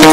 Oh,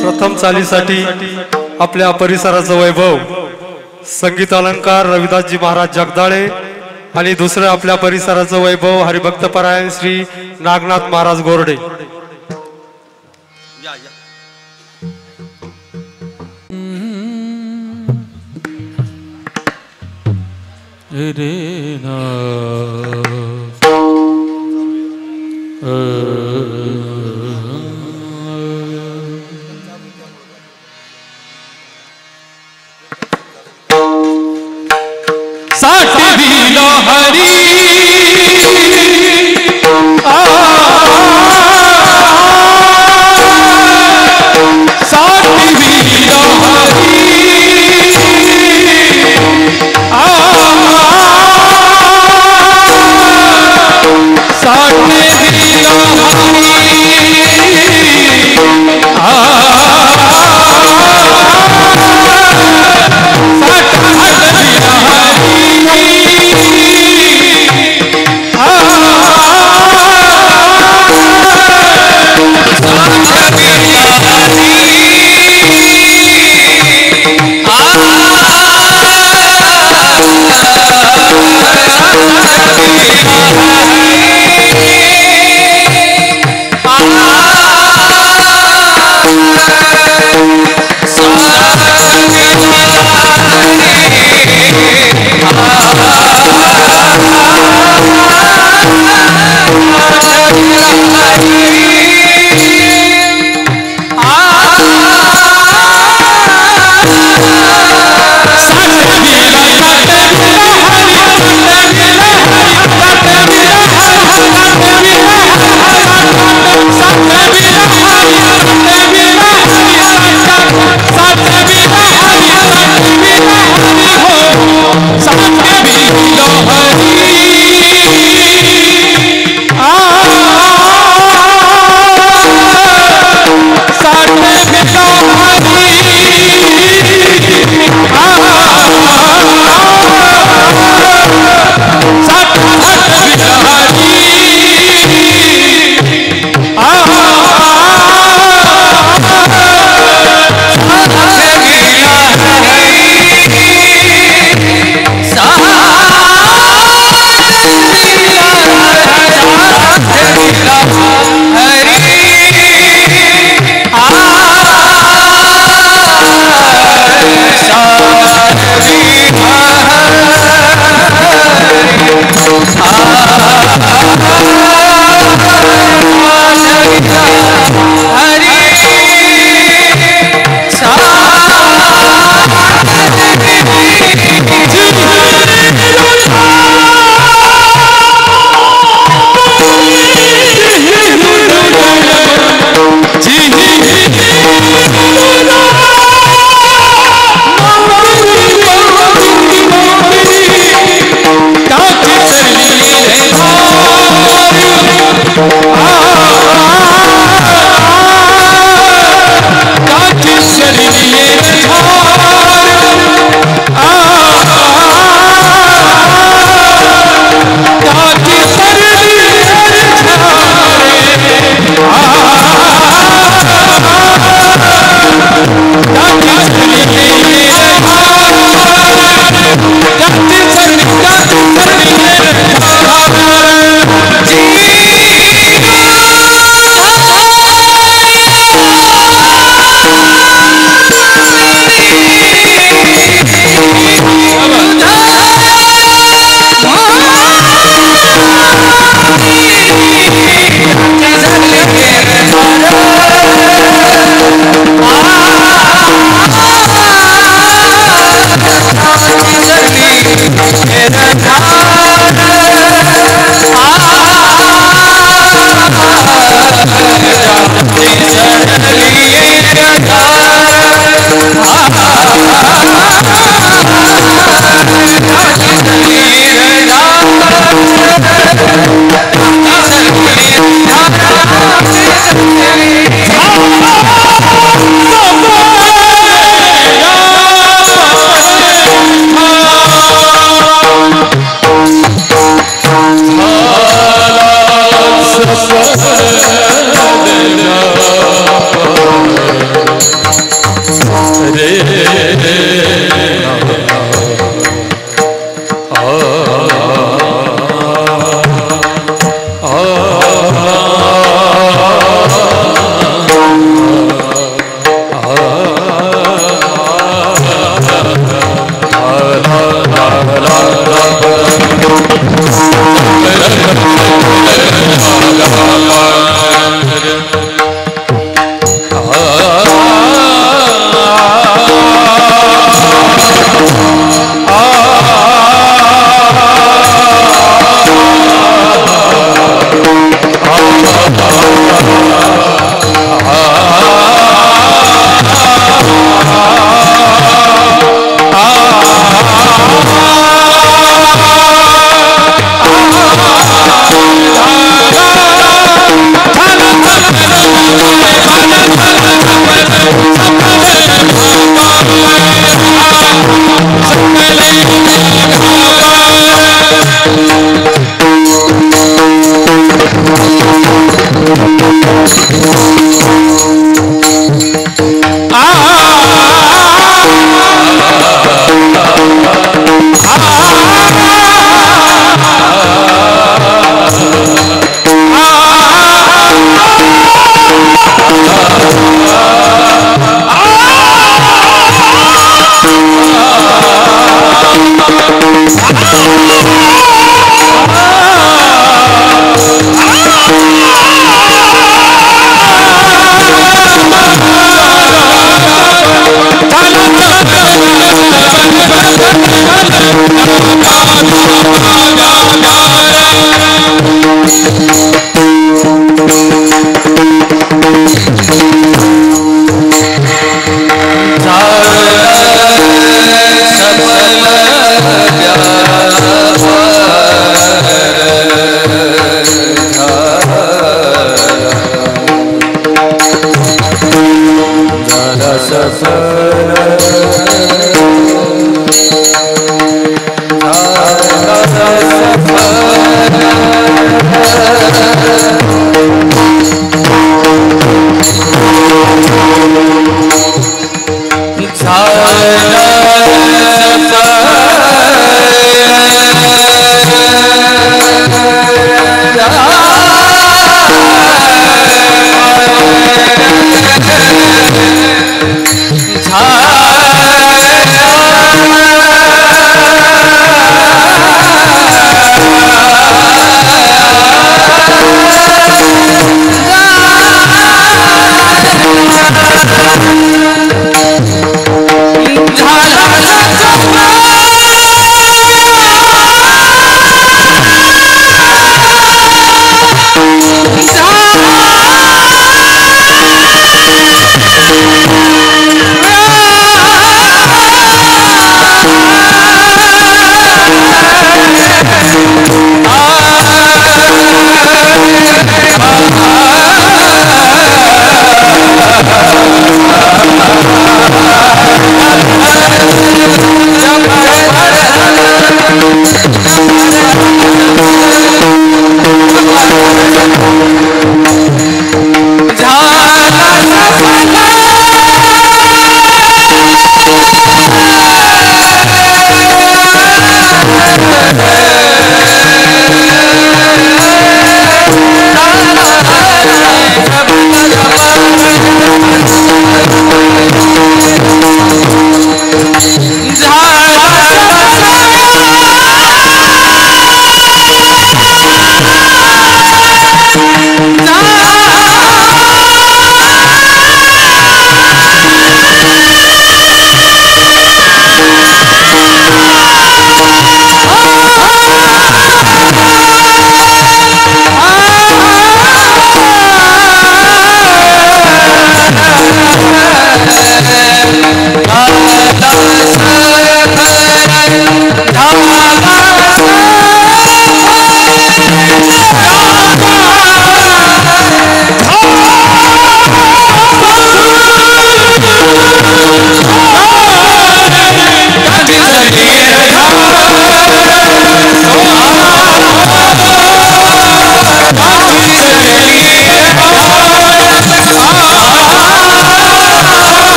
प्रथम चालीसाठी आपल्या परिसराचं वैभव संगीत अलंकार रविदासजी महाराज जगदाळे आणि दुसरं आपल्या परिसराचं वैभव हरिभक्तपरायण Shri Nagnath Maharaj Gorde.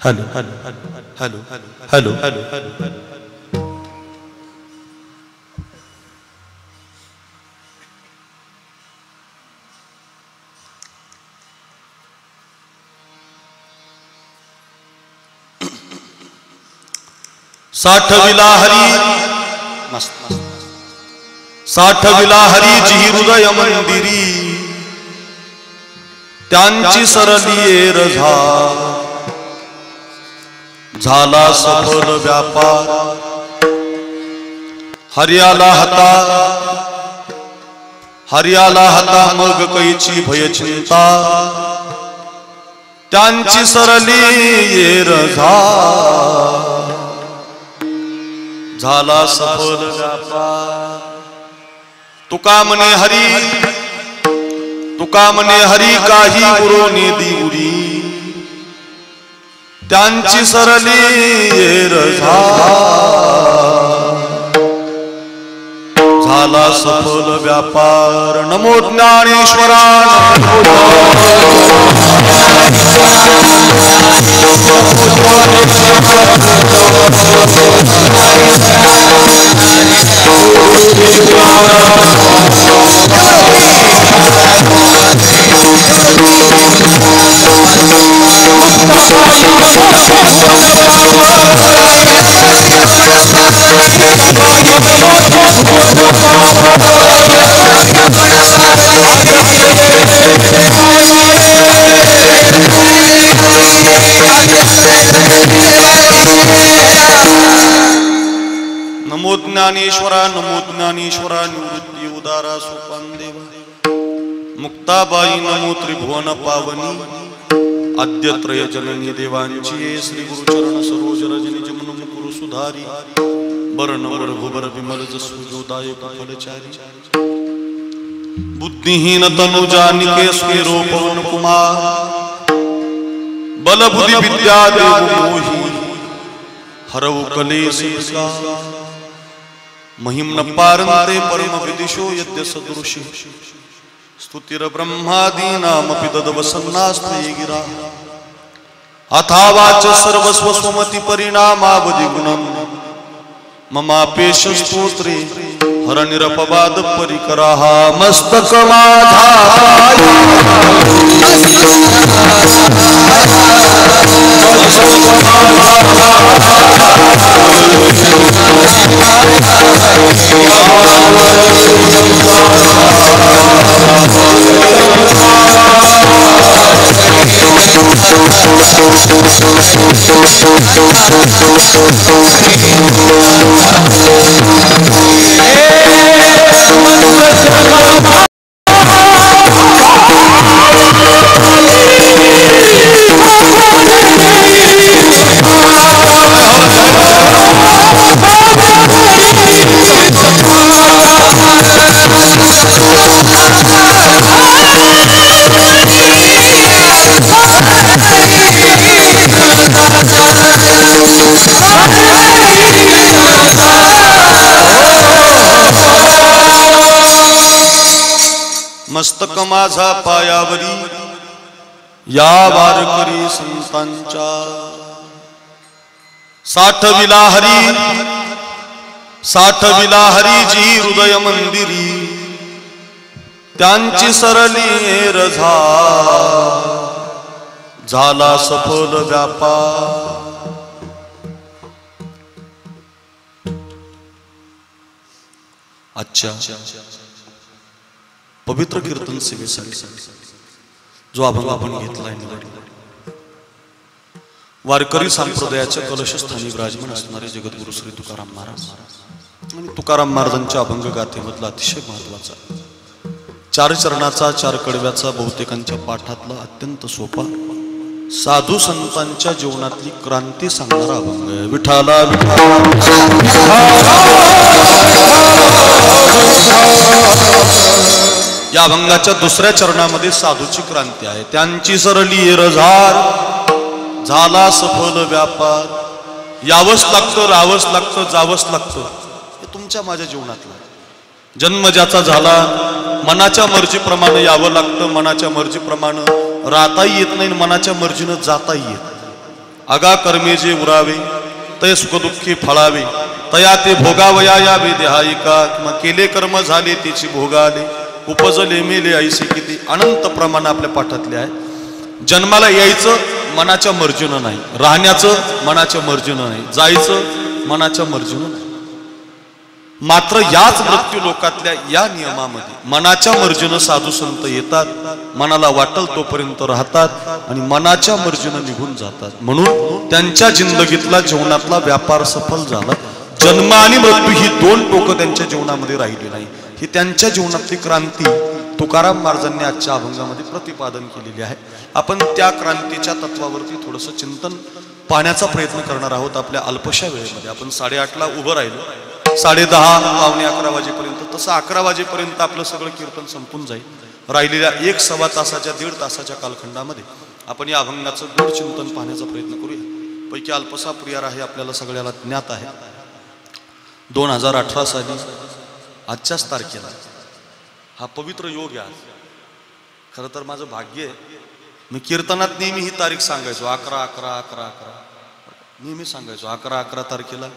Hello hello hello hello hello hello साठविला हरी मस्त साठविला हरीची हृदय मंदिरी त्यांची सरली रझा झाला सफल व्यापार हरियाला हता मग कैची भय चिंता त्यांची सरली रझा झाला सफल व्यापार तुका म्हणे हरी काही उरोने दिवरी त्यांची सरली रझा झाला सफल व्यापार नमो ज्ञानेश्वरा नमो ज्ञानेश्वरा निवृत्ती उदारा सोपान देवा मुक्ताबाई नमो त्रिभुवन पावनी आद्यत्रय जननी देवांची श्री गुरुचरण सरोज रजनी जमुन मुकुरु सुधारी बरन भुवर विमल जसुदायक फलचारी बुद्धिहीन तनु जानिके स्वेरो पवन कुमार बल बुद्धि विद्या देव मोहि हरऊ कलेश महिम न पारंते परम विदिशो यद्य सदृशी स्तुतिर ब्रह्मादीनामपि ददवसन्नास्ते गिरा अथावाच सर्वस्व स्वमति परिणामावधि गुणम् ममापेश स्तोत्रे हर निरपवाद परिकराः मस्तक मस्तक माझा पायावरी या वारकरी संतांच्या साठविला हरीजी हृदय मंदिरी त्यांची सरली रझा झाला सफल व्यापार अच्छा पवित्र कीर्तन सेवेसाठी जो अभंग आपण घेतलाय वारकरी संप्रदायाच्या कलशस्थानी विराजमान असणारे जगद्गुरु श्री तुकाराम महाराज आणि तुकाराम महाराजांच्या अभंग गाथेमधला अतिशय महत्वाचा 4 चरणाचा 4 कडव्याचा बहुतेकांच्या पाठातला अत्यंत सोपा साधू संतांच्या जीवनातली क्रांती सांगणारा अभंग आहे. विठाला या अभंगाच्या दुसऱ्या चरणामध्ये साधूची क्रांती आहे. त्यांची सरली रझार झाला सफल व्यापार. यावंच लागतं, राहावंच लागतं, जावंच लागतं. हे तुमच्या माझ्या जीवनातलं जन्म ज्याचा झाला मनाच्या मर्जीप्रमाणे यावं लागतं, मनाच्या मर्जीप्रमाणे राहताही येत नाही, मनाच्या मर्जीनं जाताही येत. आगा कर्मे जे उरावे तय सुखदुःखी फळावे तया ते भोगावया यावे देहायिका. किंवा केले कर्म झाले त्याची भोगाले उपजले मेले ऐसे किती. अनंत प्रमाण आपल्या पाठातले आहे. जन्माला यायचं मनाच्या मर्जीनं नाही, राहण्याचं मनाच्या मर्जीनं नाही, जायचं मनाच्या मर्जीनं नाही. मात्र याच मृत्यू लोकातल्या या नियमामध्ये मनाच्या मर्जीनं साधू संत येतात, मनाला वाटल तोपर्यंत राहतात आणि मनाच्या मर्जीनं निघून जातात. म्हणून त्यांच्या जिंदगीतला जीवनातला व्यापार सफल झाला. जन्म आणि मृत्यू ही 2 टोकं त्यांच्या जीवनामध्ये राहिली नाही. ही त्यांच्या जीवनातली क्रांती तुकाराम महाराजांनी आजच्या अभंगामध्ये प्रतिपादन केलेली आहे. आपण त्या क्रांतीच्या तत्वावरती थोडंसं चिंतन पाहण्याचा प्रयत्न करणार आहोत आपल्या अल्पशा वेळेमध्ये. आपण 8:30ला उभं राहिलो, 10:30 पावणे 11 वाजेपर्यंत, तसं 11 वाजेपर्यंत आपलं सगळं कीर्तन संपून जाईल. राहिलेल्या 1-1.25 तासाच्या 1.5 तासाच्या कालखंडामध्ये आपण या अभंगाचं गोड चिंतन पाहण्याचा प्रयत्न करूया. पैकी अल्पसा प्रियार आहे आपल्याला सगळ्याला ज्ञात आहे. 2018 साली आजच्याच तारखेला हा पवित्र योग आहे. खरं तर माझं भाग्य आहे, मी कीर्तनात नेहमी ही तारीख सांगायचो 11-11-11-11 नेहमी सांगायचो. 11-11 तारखेला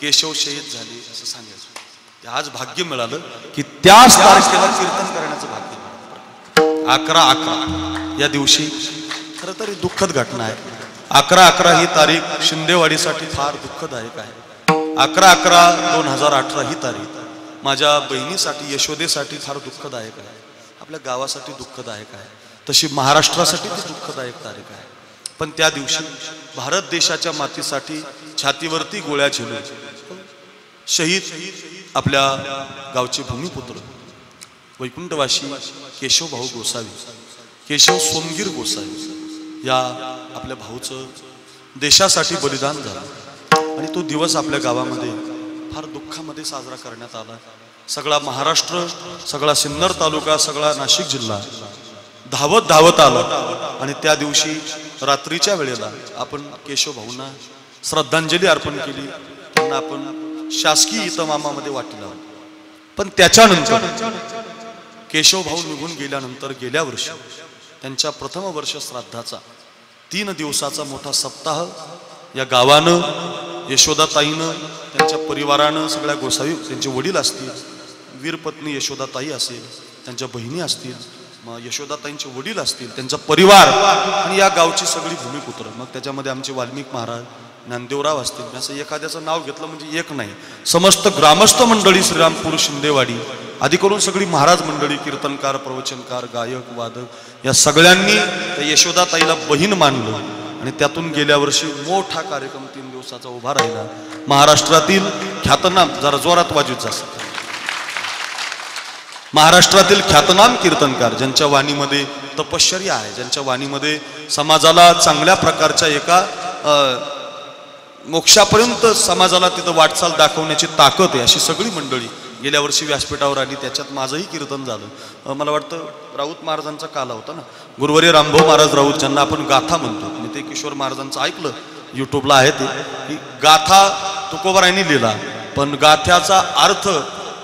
केशव शहीद झाले असं सांगायचो. आज भाग्य मिळालं की त्याच तारखेला कीर्तन करण्याचं भाग्य मिळालं. 11-11 या दिवशी खरं तर दुःखद घटना आहे. 11-11 ही तारीख शिंदेवाडीसाठी फार दुःखदायक आहे. 11-11-2018 ही तारीख माझ्या बहिणीसाठी यशोदेसाठी फार दुःखदायक आहे. आपल्या गावासाठी दुःखदायक आहे, तशी महाराष्ट्रासाठी ती दुःखदायक तारीख आहे. पण त्या दिवशी भारत देशाच्या मातीसाठी छातीवरती गोळ्या झेलून शहीद आपल्या गावचे भूमिपुत्र वैकुंठवासी केशव भाऊ गोसावी, केशव सोमगीर गोसावी या आपल्या भाऊचं देशासाठी बलिदान झालं. आणि तो दिवस आपल्या गावामध्ये फार दुःखामध्ये साजरा करण्यात आला. सगळा महाराष्ट्र, सगळा सिन्नर तालुका, सगळा नाशिक जिल्हा धावत आला. आणि त्या दिवशी रात्रीच्या वेळेला आपण केशव भाऊंना श्रद्धांजली अर्पण केली, त्यांना आपण शासकीय इतमामामध्ये वाटी लावली. पण त्याच्यानंतर केशव भाऊ निघून गेल्यानंतर गेल्या वर्षी त्यांच्या प्रथम वर्ष श्राद्धाचा 3 दिवसाचा मोठा सप्ताह या गावानं, यशोदाताईनं, त्यांच्या परिवारानं, सगळ्या गोसावी, त्यांचे वडील असतील, वीरपत्नी यशोदाताई असेल, त्यांच्या बहिणी असतील, मग यशोदाताईंचे वडील असतील, त्यांचा परिवार आणि या गावची सगळी भूमिपुत्र, मग त्याच्यामध्ये आमचे वाल्मिक महाराज, ज्ञानदेवराव असतील, असं एखाद्याचं नाव घेतलं म्हणजे एक नाही, समस्त ग्रामस्थ मंडळी श्रीरामपूर शिंदेवाडी आधी करून सगळी महाराज मंडळी, कीर्तनकार, प्रवचनकार, गायक, वादक या सगळ्यांनी त्या यशोदाताईला बहीण मानलं. आणि त्यातून गेल्या वर्षी मोठा कार्यक्रम 3 दिवसाचा उभा राहिला. महाराष्ट्रातील ख्यातनाम, जरा जोरात वाजूच असं, महाराष्ट्रातील ख्यातनाम कीर्तनकार, ज्यांच्या वाणीमध्ये तपश्चर्या आहे, ज्यांच्या वाणीमध्ये समाजाला चांगल्या प्रकारच्या एका मोक्षापर्यंत समाजाला तिथं वाटचाल दाखवण्याची ताकद आहे, अशी सगळी मंडळी गेल्या वर्षी व्यासपीठावर आली. त्याच्यात माझंही कीर्तन झालं. मला वाटतं राऊत महाराजांचा काला होता ना, गुरुवर्य रामभाऊ महाराज राऊत, ज्यांना आपण गाथा म्हणतो. मी ते किशोर महाराजांचं ऐकलं, युट्यूबला आहे ते, की गाथा तुकोबारायांनी लिहिला, पण गाथ्याचा अर्थ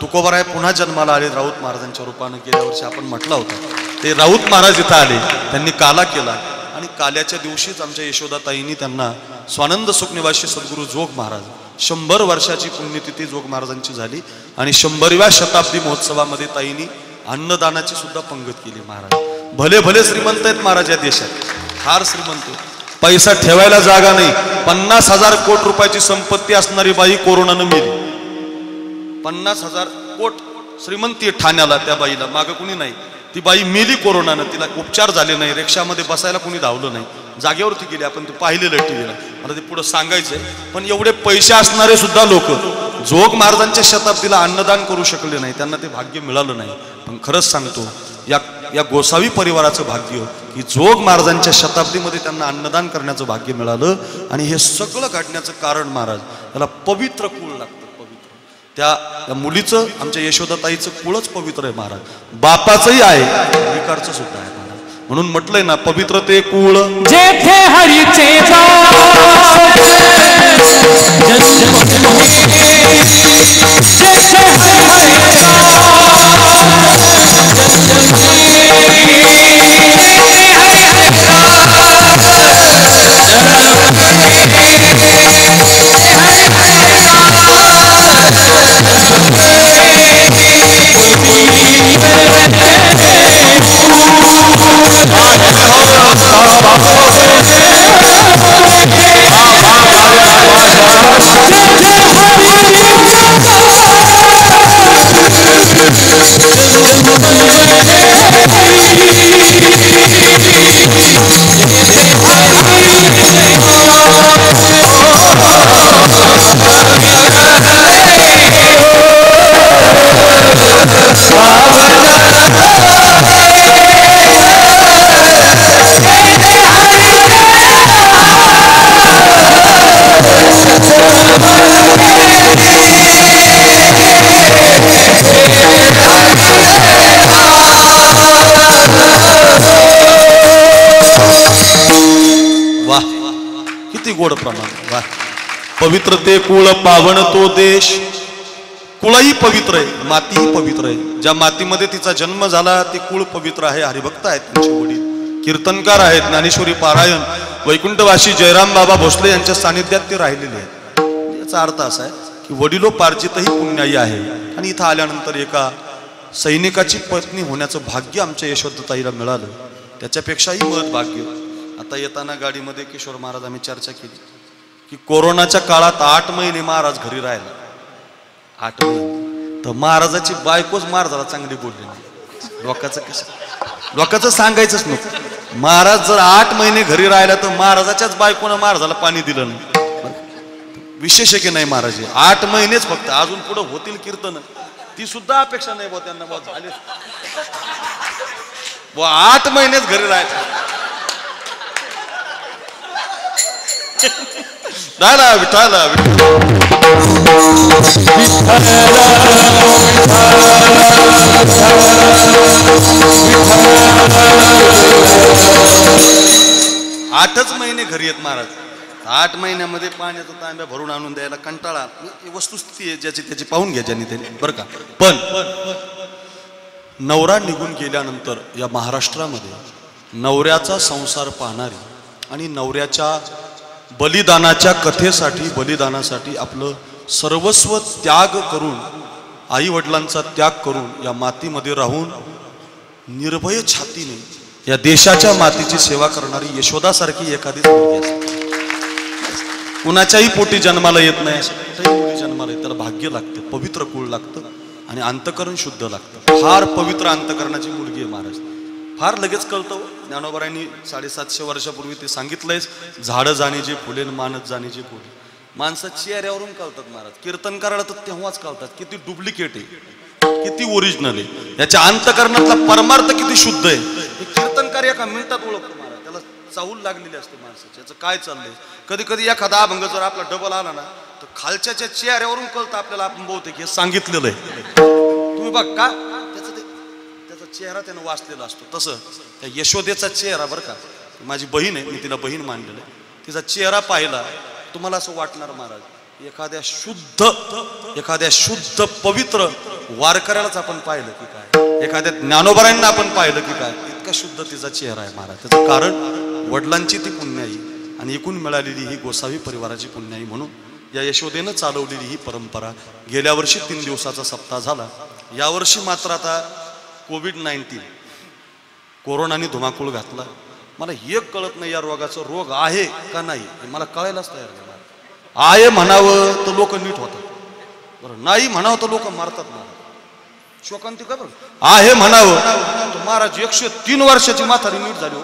तुकोबाराय पुन्हा जन्माला आले राऊत महाराजांच्या रूपानं. गेल्या वर्षी आपण म्हटलं होतं ते राऊत महाराज इथं आले, त्यांनी काला केला. आणि काल्याच्या दिवशीच आमच्या यशोदाताईंनी त्यांना स्वानंद सुखनिवासी सद्गुरू जोग महाराज, 100 वर्षाची पुण्यतिथी जोग महाराजांची झाली. आणि 100व्या शताब्दी महोत्सवामध्ये ताईंनी अन्नदानाची सुद्धा पंगत केली. महाराज भले भले श्रीमंत आहेत महाराज या देशात, फार श्रीमंत, पैसा ठेवायला जागा नाही. 50,000 कोटी रुपयाची संपत्ती असणारी बाई कोरोनानं मेली. 50,000 कोटी श्रीमंती ठाण्याला, त्या बाईला मागं कुणी नाही, ती बाई मेली कोरोनानं. तिला उपचार झाले नाही, रिक्षामध्ये बसायला कुणी धावलं नाही. जागेवरती गेले, आपण ते पाहिलेलं टीव्हीला, मला ते पुढे सांगायचंय. पण एवढे पैसे असणारे सुद्धा लोक जोग महाराजांच्या शताब्दीला अन्नदान करू शकले नाही, त्यांना ते भाग्य मिळालं नाही. पण खरंच सांगतो, या गोसावी परिवाराचं भाग्य की जोग महाराजांच्या शताब्दीमध्ये त्यांना अन्नदान करण्याचं भाग्य मिळालं. आणि हे सगळं घडण्याचं कारण महाराज, त्याला पवित्र कुळ लागतं. पवित्र त्या मुलीचं, आमच्या यशोदाताईचं कुळच पवित्र आहे महाराज. बापाचंही आहे, विकारचं सुद्धा आहे महाराज. म्हणून म्हटलंय ना, पवित्र ते कुळ जेठे हरीचे गोड प्रमाण. वा, पवित्र ते कुळ पावन तो देश. कुळही पवित्र आहे, मातीही पवित्र आहे. ज्या मातीमध्ये तिचा जन्म झाला ते कुळ पवित्र आहे. हरिभक्त आहेत त्यांचे वडील, कीर्तनकार आहेत, ज्ञानेश्वरी पारायण, वैकुंठवासी जयराम बाबा भोसले यांच्या सानिध्यात ते राहिलेले आहेत. याचा अर्थ असा आहे की वडिलोपार्जितही पुण्याई आहे. आणि इथं आल्यानंतर एका सैनिकाची पत्नी होण्याचं भाग्य आमच्या यशोदाताईला मिळालं. त्याच्यापेक्षाही महत् भाग्य. आता येताना गाडीमध्ये किशोर महाराज आम्ही चर्चा केली की कोरोनाच्या काळात 8 महिने महाराज घरी राहिला. 8 महिने तर महाराजाची बायकोच महाराजाला चांगली बोलली नाही. लोकांचं सांगायचंच नको. महाराज जर 8 महिने घरी राहिला तर महाराजाच्याच बायकोनं महाराजाला पाणी दिलं नाही. विशेष आहे की नाही महाराज? 8 महिनेच फक्त, अजून पुढे होतील कीर्तन, ती सुद्धा अपेक्षा नाही बा त्यांना. बा झाले 8 महिनेच घरी राहायचं. विठाला विठाला आठच महिने घरी येत महाराज. 8 महिन्यामध्ये पाण्याचा तांब्या भरून आणून द्यायला कंटाळा. वस्तुस्थिती आहे ज्याची त्याची पाहून घ्या ज्यांनी त्यांनी, बरं का. पण नवरा निघून गेल्यानंतर या महाराष्ट्रामध्ये नवऱ्याचा संसार पाहणारी आणि नवऱ्याच्या बलिदानासाठी आपलं सर्वस्व त्याग करून, आई वडिलांचा त्याग करून या मातीमध्ये राहून निर्भय छातीने या देशाच्या मातीची सेवा करणारी यशोदासारखी एखादी मुलगी असते. कुणाच्याही पोटी जन्माला येत नाही, कुठेही पोटी जन्माला येत, त्याला भाग्य लागतं, पवित्र कुळ लागतं आणि अंतकरण शुद्ध लागतं. फार पवित्र अंतकरणाची मुलगी आहे महाराज. फार लगेच कळतं. ज्ञानोबारायांनी 750 वर्षापूर्वी ते सांगितलंय, झाडं जाणीचे फुले मानत जाणीचे फुले. माणसं चेहऱ्यावरून कळतात महाराज. कीर्तन करायला तर तेव्हाच कळतात किती डुप्लिकेट आहे, किती ओरिजिनल आहे, याच्या अंतकरणातला परमार्थ किती शुद्ध आहे. हे कीर्तनकार एका मिनिटात ओळखतो महाराज. त्याला चाहूल लागलेली असते माणसाची, याचं काय चाललंय. कधी कधी एखादा अभंग जर आपला डबल आला ना तर खालच्या चेहऱ्यावरून कळतं आपल्याला. आपण बहुतेक हे सांगितलेलं आहे. तुम्ही बघ का त्याचा चेहरा त्यानं वाचलेला असतो. तसं त्या यशोदेचा चेहरा, बरं का, माझी बहीण आहे, मी तिला बहीण मानलेलं आहे, तिचा चेहरा पाहिला तुम्हाला असं वाटणार महाराज एखाद्या शुद्ध पवित्र वारकऱ्यालाच आपण पाहिलं की काय, एखाद्या ज्ञानोबारांना आपण पाहिलं की काय, इतका शुद्ध तिचा चेहरा आहे महाराज. त्याचं कारण वडिलांची ती पुण्याई आणि एकूण मिळालेली ही गोसावी परिवाराची पुण्याई. म्हणून या यशोदेनं चालवलेली ही परंपरा. गेल्या वर्षी 3 दिवसाचा सप्ताह झाला. यावर्षी मात्र आता कोविड-19 कोरोनाने धुमाकूळ घातला. मला एक कळत नाही या रोगाचा रोग आहे का नाही, मला कळायलाच तयार नाही. आहे म्हणावं तर लोक नीट होतात, बरं नाही म्हणावं तर लोक मारतात. महाराज शोकांती का बरं. आहे म्हणावं तर महाराज 103 वर्षाची म्हातारी नीट झाली हो.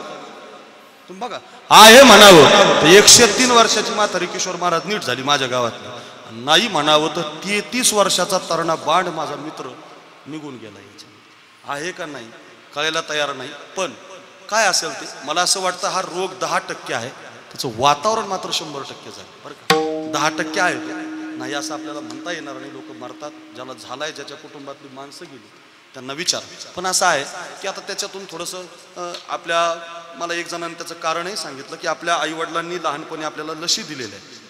तुम्ही बघा, आहे म्हणावं तर 103 वर्षाची म्हातारी किशोर महाराज नीट झाली माझ्या गावातली, नाही म्हणावं तर 33 वर्षाचा तरुणा बांड माझा मित्र निघून गेला याच्या, आहे का नाही कळायला तयार नाही. पण काय असेल ते मला असं वाटतं हा रोग 10% आहे, त्याचं वातावरण मात्र 100% झालं बरं का. 10% आहे ते नाही असं आपल्याला म्हणता येणार नाही. लोक मरतात, ज्याला झालाय, ज्याच्या कुटुंबातली माणसं गेली त्यांना विचार. पण असं आहे की आता त्याच्यातून थोडंसं आपल्या मला एक जणांनी त्याचं कारणही सांगितलं की आपल्या आईवडिलांनी लहानपणी आपल्याला लशी दिलेल्या आहे.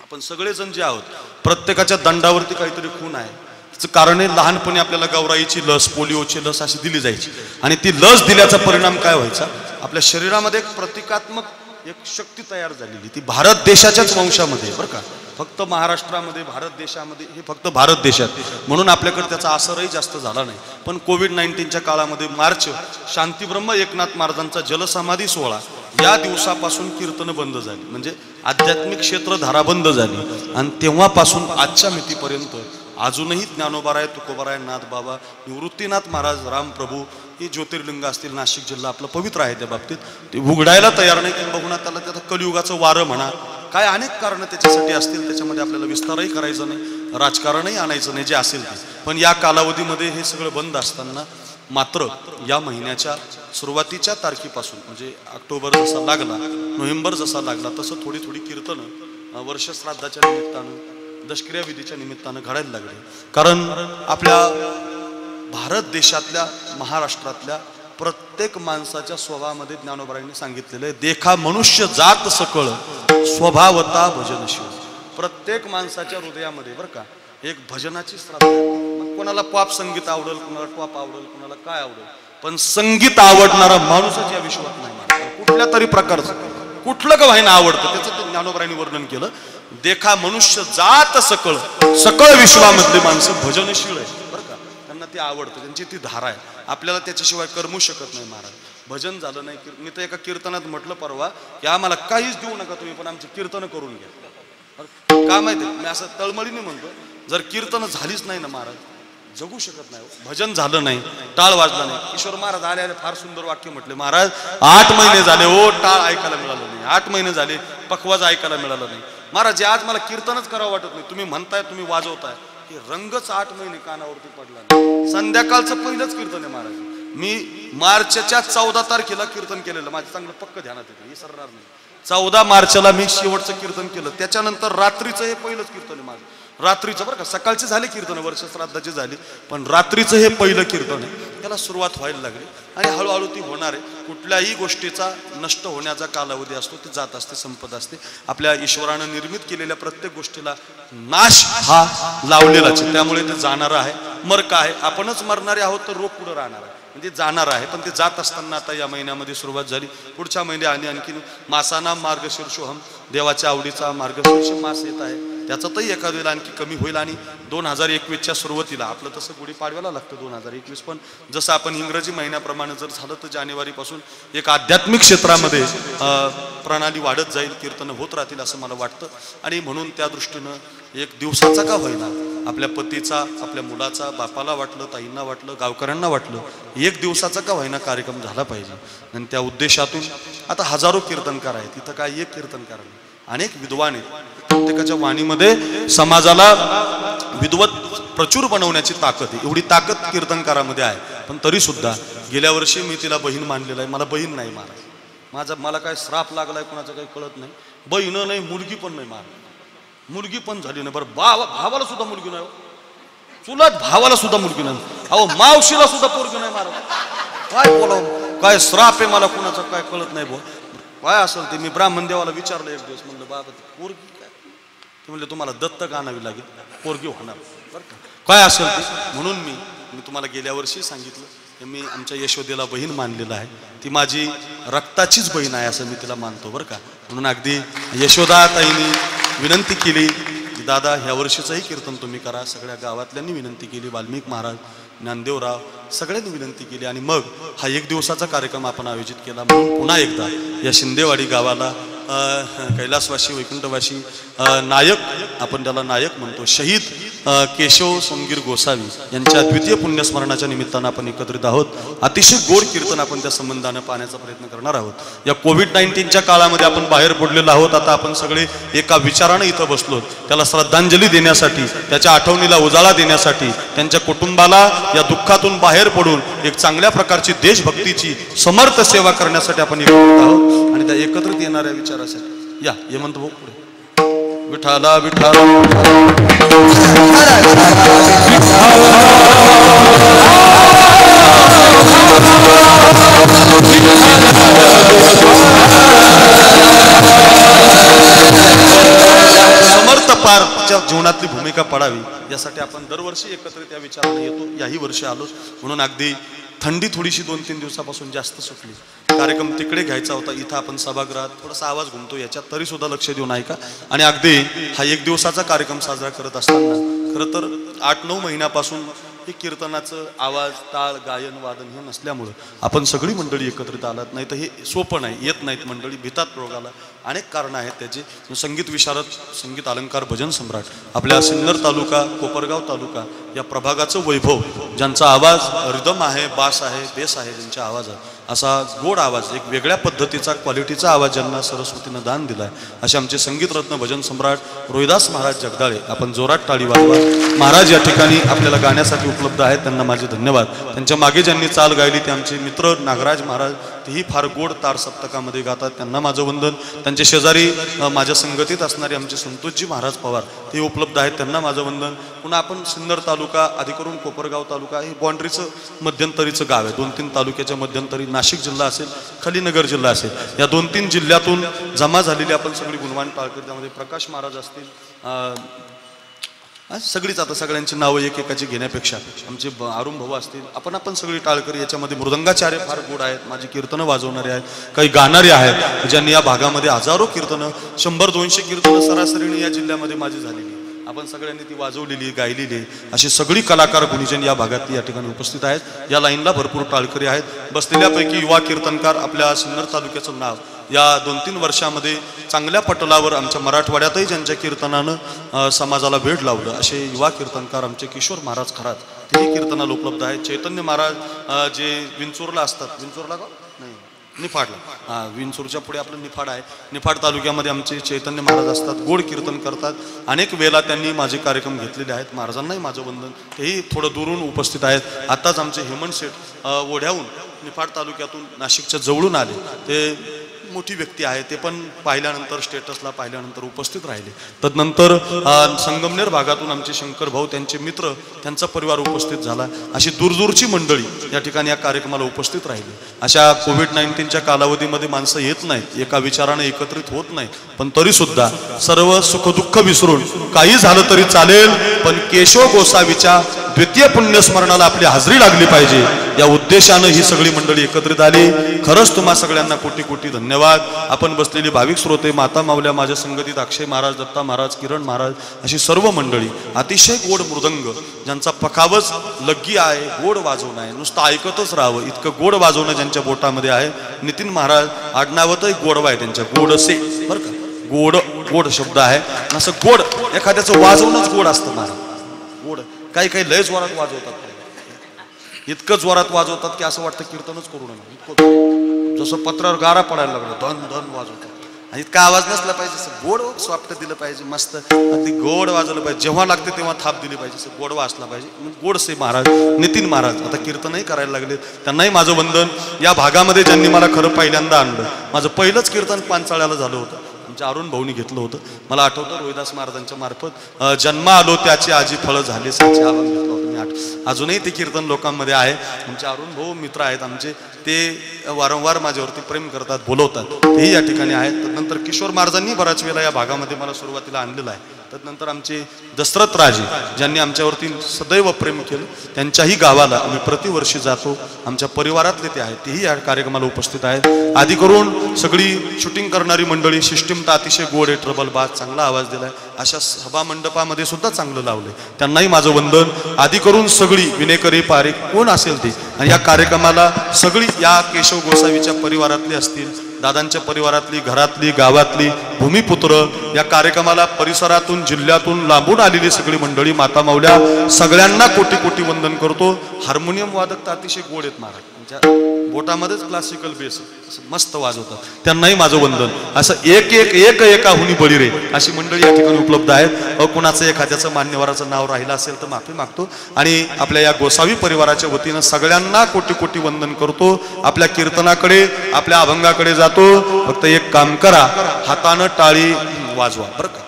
आपण सगळेजण जे आहोत प्रत्येकाच्या दंडावरती काहीतरी खून आहे. त्याचं कारण आहे लहानपणी आपल्याला गौराईची लस, पोलिओची लस अशी दिली जायची आणि ती लस दिल्याचा परिणाम काय व्हायचा, आपल्या शरीरामध्ये एक प्रतिकात्मक एक शक्ती तयार झालेली, ती भारत देशाच्याच वंशामध्ये बरं का, फक्त महाराष्ट्रामध्ये भारत देशामध्ये, हे फक्त भारत देशात, म्हणून आपल्याकडे त्याचा असरही जास्त झाला नाही. पण कोविड-19च्या काळामध्ये मार्च शांतीब्रह्म एकनाथ महाराजांचा जलसमाधी सोहळा या दिवसापासून कीर्तन बंद झाली, म्हणजे आध्यात्मिक क्षेत्रधारा बंद झाली आणि तेव्हापासून आजच्या मितीपर्यंत अजूनही ज्ञानोबाराय, तुकोबाराय, नाथबाबा, निवृत्तीनाथ महाराज, रामप्रभू ही ज्योतिर्लिंग असतील, नाशिक जिल्हा आपला पवित्र आहे त्या बाबतीत, ते उघडायला तयार नाही. किंबहुना त्याला त्याचं कलियुगाचं वारं म्हणा, काय अनेक कारणं त्याच्यासाठी असतील, त्याच्यामध्ये आपल्याला विस्तारही करायचं नाही, राजकारणही आणायचं नाही, जे असेल ते. पण या कालावधीमध्ये हे सगळं बंद असताना मात्र या महिन्याच्या सुरुवातीच्या तारखेपासून म्हणजे ऑक्टोबर जसा लागला, नोव्हेंबर जसा लागला, तसं थोडी थोडी कीर्तनं वर्षश्राद्धाच्या निमित्तानं, दशक्रिया विधीच्या निमित्तानं घडायला लागले. कारण आपल्या भारत देशातल्या, महाराष्ट्रातल्या प्रत्येक माणसाच्या स्वभावामध्ये ज्ञानोबारायांनी सांगितलेलं आहे, देखा मनुष्य जात सकळ स्वभावता भजनशील. प्रत्येक माणसाच्या हृदयामध्ये बरं का एक भजनाची श्रद्धा. मग कोणाला पॉप संगीत आवडेल, कोणाला टॉप आवडेल, कोणाला काय आवडेल, पण संगीत आवडणारा माणूसच या विश्वात नाही. कुठल्या तरी प्रकारचं कुठलं का व्हायना आवडतं, त्याचं ते ज्ञानोबारायांनी वर्णन केलं. देखा मनुष्य जात सकळ, सकळ विश्वामधली माणसं भजनशील आहे बरं का, त्यांना ते आवडतं, त्यांची ती धारा आहे. आपल्याला त्याच्याशिवाय करमू शकत नाही महाराज. भजन झालं नाही, मी तर एका कीर्तनात म्हटलं परवा की आम्हाला काहीच देऊ नका तुम्ही, पण आमची कीर्तन करून घ्या. का माहिती, मी असं तळमळीने म्हणतो, जर कीर्तन झालीच नाही ना महाराज, जगू शकत नाही. भजन झालं नाही, टाळ वाजला नाही. किशोर महाराज आले आले फार सुंदर वाक्य म्हटले, महाराज 8 महिने झाले ओ टाळ ऐकायला मिळालं नाही, 8 महिने झाले पखवाज ऐकायला मिळालं नाही. महाराज आज मला कीर्तनच करावं वाटत नाही, तुम्ही म्हणताय, तुम्ही वाजवताय, हे रंगच 8 महिने कानावरती पडला नाही. संध्याकाळचं पहिलंच कीर्तन आहे महाराज. मी मार्चच्या 14 तारखेला कीर्तन केलेलं, माझं चांगलं पक्क ध्यानात येतं, विसरणार नाही. 14 मार्चला मी शेवटचं कीर्तन केलं, त्याच्यानंतर रात्रीचं हे पहिलंच कीर्तन आहे माझं. रात्रीचं बरं का, सकाळचे झाले कीर्तन, वर्ष श्राद्धाचे झाले, पण रात्रीचं हे पहिलं कीर्तन आहे. त्याला सुरुवात व्हायला लागली आणि हळूहळू ती होणार आहे. कुठल्याही गोष्टीचा नष्ट होण्याचा कालावधी असतो, ती जात असते, संपत असते. आपल्या ईश्वरानं निर्मित केलेल्या प्रत्येक गोष्टीला नाश हा लावलेलाच आहे, त्यामुळे ते जाणार आहे. मर का आहे, आपणच मरणारे आहोत तर रोग पुढे राहणार आहे, म्हणजे जाणार आहे. पण ते जात असताना आता या महिन्यामध्ये सुरुवात झाली, पुढच्या महिन्या आणि आणखीन मासाना मार्गशीर्षोहम, देवाच्या आवडीचा मार्गशीर्ष मास येत आहे, त्याचातही एखाद्या वेळेला आणखी कमी होईल. आणि 2021च्या सुरुवातीला, आपलं तसं गुढीपाडव्याला लागतं 2021, पण जसं आपण इंग्रजी महिन्याप्रमाणे जर झालं तर जानेवारीपासून एक आध्यात्मिक क्षेत्रामध्ये प्रणाली वाढत जाईल, कीर्तन होत राहतील असं मला वाटतं. आणि म्हणून त्या दृष्टीनं एक दिवसाचा का होईना, आपल्या पतीचा, आपल्या मुलाचा, बापाला वाटलं, ताईंना वाटलं, गावकऱ्यांना वाटलं, एक दिवसाचा का होईना कार्यक्रम झाला पाहिजे. आणि त्या उद्देशातून आता हजारो कीर्तनकार आहेत, तिथं काय एक कीर्तनकार नाही, अनेक विद्वान आहेत. प्रत्येकाच्या वाणीमध्ये समाजाला विद्वत प्रचूर बनवण्याची ताकद आहे, एवढी ताकद कीर्तनकारामध्ये आहे. पण तरी सुद्धा गेल्या वर्षी मी तिला बहीण मानलेला आहे. मला बहीण नाही महाराज, मला काय श्राप लागलाय कोणाचं काही कळत नाही. बहीण नाही, मुलगी पण नाही महाराज, मुलगी पण झाली नाही. बरं भावाला सुद्धा मुलगी नाही, चुलत भावाला सुद्धा मुलगी नाही, अहो मावशीला सुद्धा पोरगी नाही महाराज. काय बोलावं, काय श्राप आहे मला कोणाचं काय कळत नाही. काय असेल ते मी ब्राह्मण देवाला विचारलं एक दिवस, म्हणलं बाबा पोरगी काय, ते म्हणले तुम्हाला दत्तक आणावी लागेल, पोरगी होणार बरं का, काय असेल ते. म्हणून मी तुम्हाला गेल्या वर्षी सांगितलं की मी आमच्या यशोदेला बहीण मानलेलं आहे, ती माझी रक्ताचीच बहीण आहे असं मी तिला मानतो बरं का. म्हणून अगदी यशोदा ताईंनी विनंती केली की दादा ह्या वर्षीचंही कीर्तन तुम्ही करा. सगळ्या गावातल्यांनी विनंती केली, वाल्मिक महाराज, ज्ञानदेवराव सगळ्यांनी विनंती केली आणि मग हा 1 दिवसाचा कार्यक्रम आपण आयोजित केला. म्हणून पुन्हा एकदा या शिंदेवाडी गावाला कैलासवासी वैकुंठवासी नायक, आपण त्याला नायक म्हणतो, शहीद केशव सोमगीर गोसावी यांच्या द्वितीय पुण्यस्मरणाच्या निमित्तानं आपण एकत्रित आहोत. अतिशय गोड कीर्तन आपण त्या संबंधानं पाहण्याचा प्रयत्न करणार आहोत. या कोविड-19च्या काळामध्ये आपण बाहेर पडलेलो आहोत. आता आपण सगळे एका विचारानं इथं बसलो, त्याला श्रद्धांजली देण्यासाठी, त्याच्या आठवणीला उजाळा देण्यासाठी, त्यांच्या कुटुंबाला या दुःखातून बाहेर पडून एक चांगल्या प्रकारची देशभक्तीची समर्थ सेवा करण्यासाठी आपण एकत्रित आहोत. आणि त्या एकत्रित येणाऱ्या विचारासाठी या हेमंत भाऊ पुढे. विठाला विठाला समर्थ पारच्या जीवनातली भूमिका पडावी यासाठी आपण दरवर्षी एकत्रित या विचाराने येतो. याही वर्षी आलो म्हणून अगदी थंडी थोडीशी 2-3 दिवसापासून जास्त सुटली. कार्यक्रम तिकडे घ्यायचा होता, इथं आपण सभागृहात थोडासा आवाज घुमतो, याच्यात तरी सुद्धा लक्ष देऊन ऐका. आणि अगदी हा 1 दिवसाचा कार्यक्रम साजरा करत असताना खरं तर 8-9 महिन्यापासून हे कीर्तनाचं आवाज, ताळ, गायन, वादन हे नसल्यामुळं आपण सगळी मंडळी एकत्रित आलात. नाही तर हे सोपं नाही, येत नाहीत मंडळी, भितात रोगाला. अनेक कारणं आहेत त्याची. संगीत विशारद, संगीत अलंकार, भजन सम्राट आपल्या सिन्नर तालुका, कोपरगाव तालुका या प्रभागाचं वैभव, ज्यांचा आवाज रिदम आहे, बास आहे, बेस आहे, ज्यांच्या आवाजात असा गोड आवाज, एक वेगळ्या पद्धतीचा क्वालिटीचा आवाज ज्यांना सरस्वतीनं दान दिलाय, असे आमचे संगीतरत्न भजन सम्राट रोहिदास महाराज जगदाळे. आपण जोरात टाळी वाजवा. महाराज या ठिकाणी आपल्याला गाण्यासाठी उपलब्ध आहेत, त्यांना माझे धन्यवाद. त्यांच्या मागे ज्यांनी चाल गायली ते आमचे मित्र नागराज महाराज, तेही फार गोड तार सप्तकामध्ये गातात, त्यांना माझं वंदन. त्यांचे शेजारी माझ्या संगतीत असणारे आमचे संतोषजी महाराज पवार ते उपलब्ध आहेत, त्यांना माझं वंदन. पुन्हा आपण सिन्नर तालुका, अधिकरून कोपरगाव तालुका हे बाँड्रीचं मध्यंतरीचं गाव आहे. 2-3 तालुक्याच्या मध्यंतरी नाशिक जिल्हा असेल, खलीनगर जिल्हा असेल, या 2-3 जिल्ह्यातून जमा झालेली आपण सगळी गुणवान टाळकर, त्यामध्ये प्रकाश महाराज असतील, सगळीच आता सगळ्यांची नावं एकेकाची घेण्यापेक्षा आमचे अरुण भाऊ असतील, आपण सगळी टाळकरी. याच्यामध्ये मृदंगाचार्य फार गोड आहेत, माझी कीर्तनं वाजवणारे आहेत, काही गाणारे आहेत ज्यांनी या भागामध्ये हजारो कीर्तनं, 100-200 कीर्तनं सरासरीने या जिल्ह्यामध्ये माझी झालेली, आपण सगळ्यांनी ती वाजवलेली, गायलेली, अशी सगळी कलाकार गुणीजन या भागातली या ठिकाणी उपस्थित आहेत. या लाईनला भरपूर टाळकरी आहेत. बसलेल्यापैकी युवा कीर्तनकार आपल्या सिन्नर तालुक्याचं नाव या 2-3 वर्षामध्ये चांगल्या पटलावर आमच्या मराठवाड्यातही ज्यांच्या कीर्तनानं समाजाला वेड लावलं असे युवा कीर्तनकार आमचे किशोर महाराज खरात, तेही कीर्तनाला उपलब्ध आहेत. चैतन्य महाराज जे विंचूरला असतात, विंचूरला का नाही, निफाडला, विंचूरच्या पुढे आपलं निफाड आहे, निफाड तालुक्यामध्ये आमचे चैतन्य महाराज असतात, गोड कीर्तन करतात. अनेक वेळा त्यांनी माझे कार्यक्रम घेतलेले आहेत, महाराजांनाही माझं वंदन. तेही थोडं दुरून उपस्थित आहेत. आत्ताच आमचे हेमंत शेठ ओढ्याहून, निफाड तालुक्यातून, नाशिकच्या जवळून आले. ते मोठी व्यक्ती आहे, ते पण पाहिल्यानंतर, स्टेटसला पाहिल्यानंतर उपस्थित राहिले. तदनंतर संगमनेर भागातून आमचे शंकर भाऊ, त्यांचे मित्र, त्यांचा परिवार उपस्थित झाला. अशी दूरदूरची मंडळी या ठिकाणी या कार्यक्रमाला उपस्थित राहिली. अशा कोविड-19च्या कालावधीमध्ये माणसं येत नाहीत, एका विचाराने एकत्रित होत नाहीत, पण तरी सुद्धा सर्व सुखदुःख विसरून काही झालं तरी चालेल, पण केशव गोसावीच्या द्वितीय पुण्यस्मरणाला आपली हजेरी लागली पाहिजे, या उद्देशानं ही सगळी मंडळी एकत्रित आली. खरंच तुम्हा सगळ्यांना कोटी कोटी धन्यवाद. आपण बसलेली भाविक श्रोते, माता मावल्या, माझ्या संगतीत अक्षय महाराज, दत्ता महाराज, किरण महाराज, अशी सर्व मंडळी, अतिशय गोड मृदंग, ज्यांचा पखावच लग्गी आहे, गोड वाजवणं आहे, नुसतं ऐकतच राहावं इतकं गोड वाजवणं ज्यांच्या बोटामध्ये आहे. नितीन महाराज, आडनावतही गोडवा आहे त्यांच्या, गोडसे, बरं का, गोड गोड शब्द आहे. असं गोड एखाद्याचं वाजवणंच गोड असतं महाराज, गोड. काही काही लय जोरात वाजवतात, इतकं जोरात वाजवतात की असं वाटतं कीर्तनच करू नये. जसं पत्रावर गारा पडायला लागलं, धन धन वाजवतात. आणि इतका आवाज नसला पाहिजे, गोड सॉफ्ट दिलं पाहिजे, मस्त अगदी गोड वाजवलं पाहिजे, जेव्हा लागते तेव्हा थाप दिली पाहिजे, गोडवा असला पाहिजे. गोडसे महाराज, नितीन महाराज आता कीर्तनही करायला लागले, त्यांनाही माझं वंदन. या भागामध्ये ज्यांनी मला खरं पहिल्यांदा आणलं, माझं पहिलंच कीर्तन पांचाळ्याला झालं होतं, आमच्या अरुण भाऊनी घेतलं होतं. मला आठवतं रोहिदास महाराजांच्या मार्फत जन्मा आलो त्याची आजी फळं झाले साचे आवाज घेतला होता मी. अजूनही ते कीर्तन लोकांमध्ये आहे. आमचे अरुण भाऊ मित्र आहेत आमचे, ते वारंवार माझ्यावरती प्रेम करतात, बोलवतात, तेही या ठिकाणी आहेत. तदनंतर किशोर महाराजांनी बऱ्याच वेळा या भागामध्ये मला सुरुवातीला आणलेलं आहे. तदनंतर आमचे दशरथ राजे, ज्यांनी आमच्यावरती सदैव प्रेम केलं, त्यांच्याही गावाला आम्ही प्रतिवर्षी जातो. आमच्या परिवारातले ते आहेत, तेही या कार्यक्रमाला उपस्थित आहेत. आधी करून सगळी शूटिंग करणारी मंडळी, सिस्टीम तर अतिशय गोड आहे, ट्रबल बास, चांगला आवाज दिलाय. अशा सभा मंडपामध्ये सुद्धा चांगलं लावलंय, त्यांनाही माझं वंदन. आधी करून सगळी विनेकरी पारेख कोण असेल ते, आणि या कार्यक्रमाला सगळी या केशव गोसावीच्या परिवारातले असतील, दादांच्या परिवारातली, घरातली, गावातली भूमिपुत्र, या कार्यक्रमाला परिसरातून, जिल्ह्यातून लांबून आलेली सगळी मंडळी, माता माऊल्या, सगळ्यांना कोटी कोटी वंदन करतो. हार्मोनियम वादक तर अतिशय गोड आहेत महाराज, बोटामध्येच क्लासिकल बेस मस्त वाजवतात, त्यांनाही माझं वंदन. असं एक एक एक एका हुनी बळी रे अशी मंडळी या ठिकाणी उपलब्ध आहेत. कुणाचं एखाद्याचं मान्यवराचं नाव राहिलं असेल तर माफी मागतो. आणि आपल्या या गोसावी परिवाराच्या वतीनं सगळ्यांना कोटी कोटी वंदन करतो. आपल्या कीर्तनाकडे, आपल्या अभंगाकडे जातो. फक्त एक काम करा, हातानं टाळी वाजवा बरं का,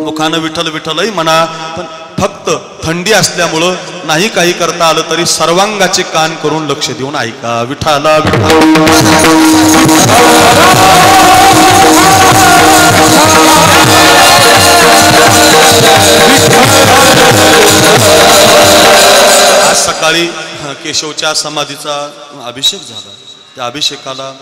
मुखानं विठ्ठल विठ्ठलही म्हणा, पण फक्त थंडी असल्यामुळं नाही काही करता आलं तरी सर्वांगाचे कान करून लक्ष देऊन ऐका. विठ्ठला विठ्ठल. आज सकाळी केशवच्या समाधीचा अभिषेक झाला. त्या अभिषेकाला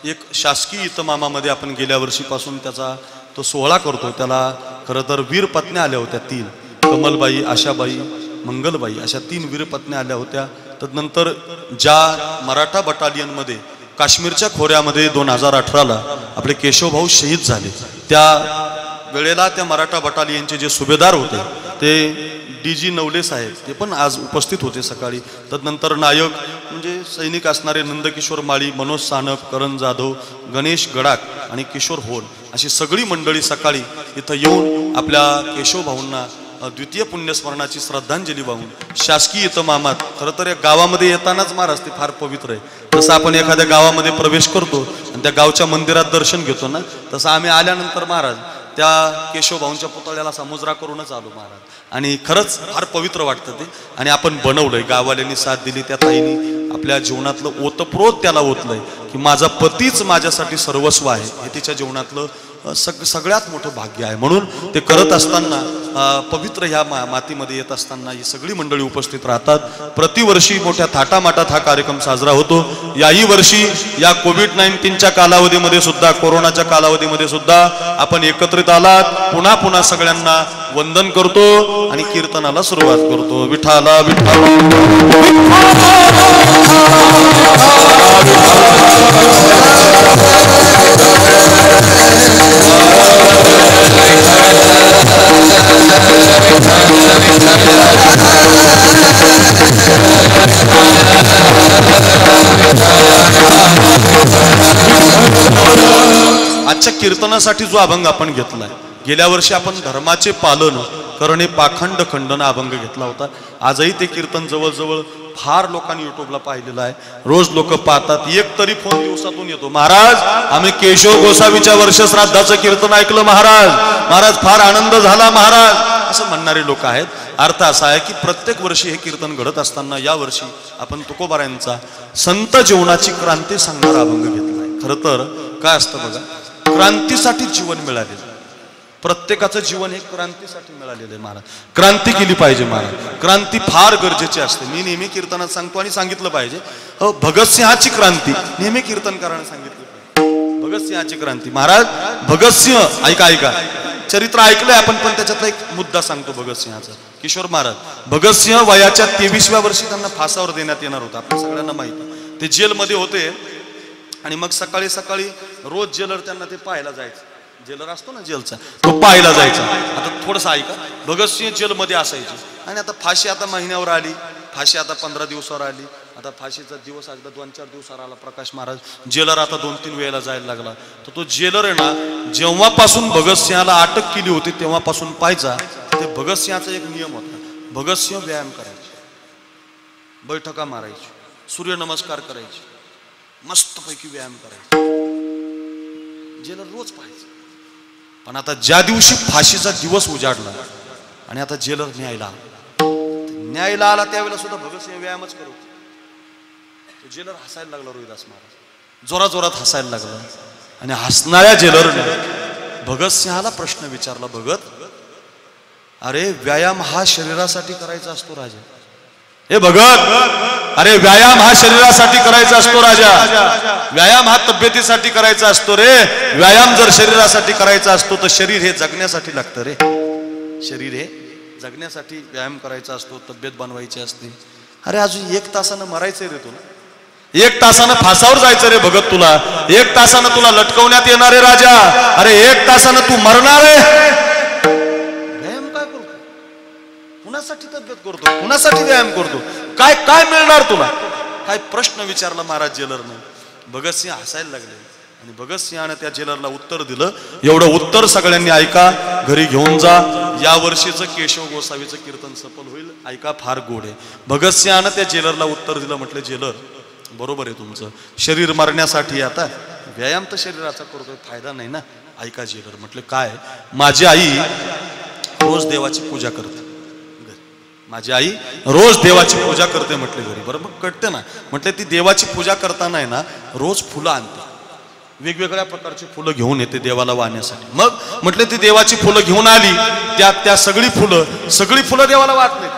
एक शासकीय इतमामामध्ये आपण गेल्या वर्षीपासून त्याचा तो सोहळा करतो. त्याला खरं तर वीरपत्न्या आल्या होत्या 3, कमलबाई, आशाबाई, मंगलबाई, अशा 3 वीरपत्न्या आल्या होत्या. तदनंतर ज्या मराठा बटालियनमध्ये काश्मीरच्या खोऱ्यामध्ये 2018ला आपले केशवभाऊ शहीद झाले, त्या वेळेला त्या मराठा बटालियनचे जे सुभेदार होते ते DG नवले साहेब, ते पण आज उपस्थित होते सकाळी. तदनंतर नायक म्हणजे सैनिक असणारे नंदकिशोर माळी, मनोज सानप, करण जाधव, गणेश गडाख आणि किशोर होल अशी सगळी मंडळी सकाळी इथं येऊन आपल्या केशवभाऊंना द्वितीय पुण्यस्मरणाची श्रद्धांजली वाहून शासकीय इतमामात, खरं तर या गावामध्ये येतानाच महाराज ते फार पवित्र आहे. जसं आपण एखाद्या गावामध्ये प्रवेश करतो आणि त्या गावच्या मंदिरात दर्शन घेतो ना, तसं आम्ही आल्यानंतर महाराज त्या केशवभाऊंच्या पुतळ्याला समुद्रा करूनच आलो महाराज. आणि खरंच फार पवित्र वाटतं ते. आणि आपण बनवलंय, गाववाल्यांनी साथ दिली, त्या ताईनी आपल्या जीवनातलं ओतप्रोत त्याला ओतलंय की माझा पतीच माझ्यासाठी सर्वस्व आहे. हे तिच्या जीवनातलं सगळ्यात मोठं भाग्य आहे. म्हणून ते करत असताना, पवित्र ह्या मातीमध्ये येत असताना ही सगळी मंडळी उपस्थित राहतात. प्रतिवर्षी मोठ्या थाटामाटात हा कार्यक्रम साजरा होतो. याही वर्षी या कोविड-19च्या कालावधीमध्ये सुद्धा, कोरोनाच्या कालावधीमध्ये सुद्धा आपण एकत्रित आलात. पुन्हा पुन्हा सगळ्यांना वंदन करतो आणि कीर्तनाला सुरुवात करतो. विठ्ठला विठ्ठल. आजच्या कीर्तनासाठी जो अभंग आपण घेतलाय, गेल्या वर्षी आपण धर्माचे पालन करणे पाखंड खंडन अभंग घेतला होता. आजही ते कीर्तन जवळजवळ फार लोकांनी युट्यूबला पाहिलेलं आहे. रोज लोक पाहतात. एक तरी फोन दिवसातून येतो, महाराज आम्ही केशव गोसावीच्या वर्षश्राद्धाचं कीर्तन ऐकलं महाराज, महाराज फार आनंद झाला महाराज, असं म्हणणारे लोक आहेत. अर्थ असा आहे की प्रत्येक वर्षी हे कीर्तन घडत असताना या वर्षी आपण तुकोबारायांचा संत जीवनाची क्रांती सांगणारा अभंग घेतलाय. खरं तर काय असतं बघा, क्रांतीसाठी जीवन मिळालेलं, प्रत्येकाचं जीवन हे क्रांतीसाठी मिळालेलं आहे महाराज. क्रांती केली पाहिजे महाराज. क्रांती फार गरजेची असते. मी नेहमी कीर्तनात सांगतो आणि सांगितलं पाहिजे. भगतसिंहाची क्रांती नेहमी कीर्तनकाराने सांगितलं पाहिजे. भगतसिंहाची क्रांती महाराज. भगतसिंह ऐका ऐका, चरित्र ऐकलंय आपण, पण त्याच्यातला एक मुद्दा सांगतो भगतसिंहाचा. किशोर महाराज, भगतसिंह वयाच्या 23व्या वर्षी त्यांना फासावर देण्यात येणार होता. आपल्या सगळ्यांना माहिती. ते जेलमध्ये होते आणि मग सकाळी सकाळी रोज जेलर त्यांना ते पाहायला जायचं. जेलर असतो ना जेलचा, तो पाहायला जायचा. आता थोडंसं ऐका, भगतसिंह जेलमध्ये असायचे आणि आता फाशी आता महिन्यावर आली, फाशी आता 15 दिवसावर आली. आता फाशीचा दिवस एकदा 2-4 दिवसावर आला. प्रकाश महाराज जेलर आता 2-3 वेळेला जायला लागला. तर तो जेलर आहे ना, जेव्हापासून भगतसिंहाला अटक केली होती तेव्हापासून पाहायचा ते भगतसिंहाचा एक नियम होता. भगतसिंह व्यायाम करायचे, बैठका मारायची, सूर्यनमस्कार करायचे, मस्तपैकी व्यायाम करायचे. जेलर रोज पाहायचं. पण आता ज्या दिवशी फाशीचा दिवस उजाडला आणि आता जेलर न्यायला आला त्यावेळेला सुद्धा भगतसिंह व्यायामच करत. जेलर हसायला लागला. रोहिदास महाराज जोराजोरात हसायला लागला आणि हसणाऱ्या जेलरने भगतसिंहाला प्रश्न विचारला, भगत अरे व्यायाम हा शरीरासाठी करायचा असतो राजा. हे भगत, अरे व्यायाम हा शरीरासाठी करायचा असतो राजा. व्यायाम हा तब्येतीसाठी करायचा असतो रे. व्यायाम जर शरीरासाठी करायचा असतो तर शरीर हे जगण्यासाठी लागतं रे. शरीर हे जगण्यासाठी व्यायाम करायचा असतो, तब्येत बनवायची असते. अरे अजून 1 तासानं मरायचंय रे तुला. एक तासानं फासावर जायचं रे भगत तुला, एक तासानं तुला लटकवण्यात येणार आहे राजा, अरे एक तासानं तू मरणार आहे. व्यायाम काय करतो, कुणासाठी तब्येत करतो, कुणासाठी व्यायाम करतो, काय काय मिळणार तुला, काय प्रश्न विचारला महाराज जेलरनं. भगतसिंह हसायला लागले आणि भगतसिंहानं त्या जेलरला उत्तर दिलं, एवढं उत्तर सगळ्यांनी ऐका, घरी घेऊन जा, या वर्षीचं केशव गोसावीचं कीर्तन सफल होईल, ऐका फार गोड आहे. भगतसिंहानं त्या जेलरला उत्तर दिलं, म्हटलं जेलर बरोबर आहे तुमचं, शरीर मरण्यासाठी आता व्यायाम तर शरीराचा करतोय, फायदा नाही ना. ऐका जेलर, म्हटलं काय, माझी आई रोज देवाची पूजा करते, माझी आई रोज देवाची पूजा करते म्हटले घरी. बरोबर कळते ना. म्हटले ती देवाची पूजा करताना आहे ना रोज फुलं आणते, वेगवेगळ्या प्रकारची फुलं घेऊन येते देवाला वाहण्यासाठी. मग म्हटले ती देवाची फुलं घेऊन आली, त्या सगळी फुलं देवाला वाहत नाही,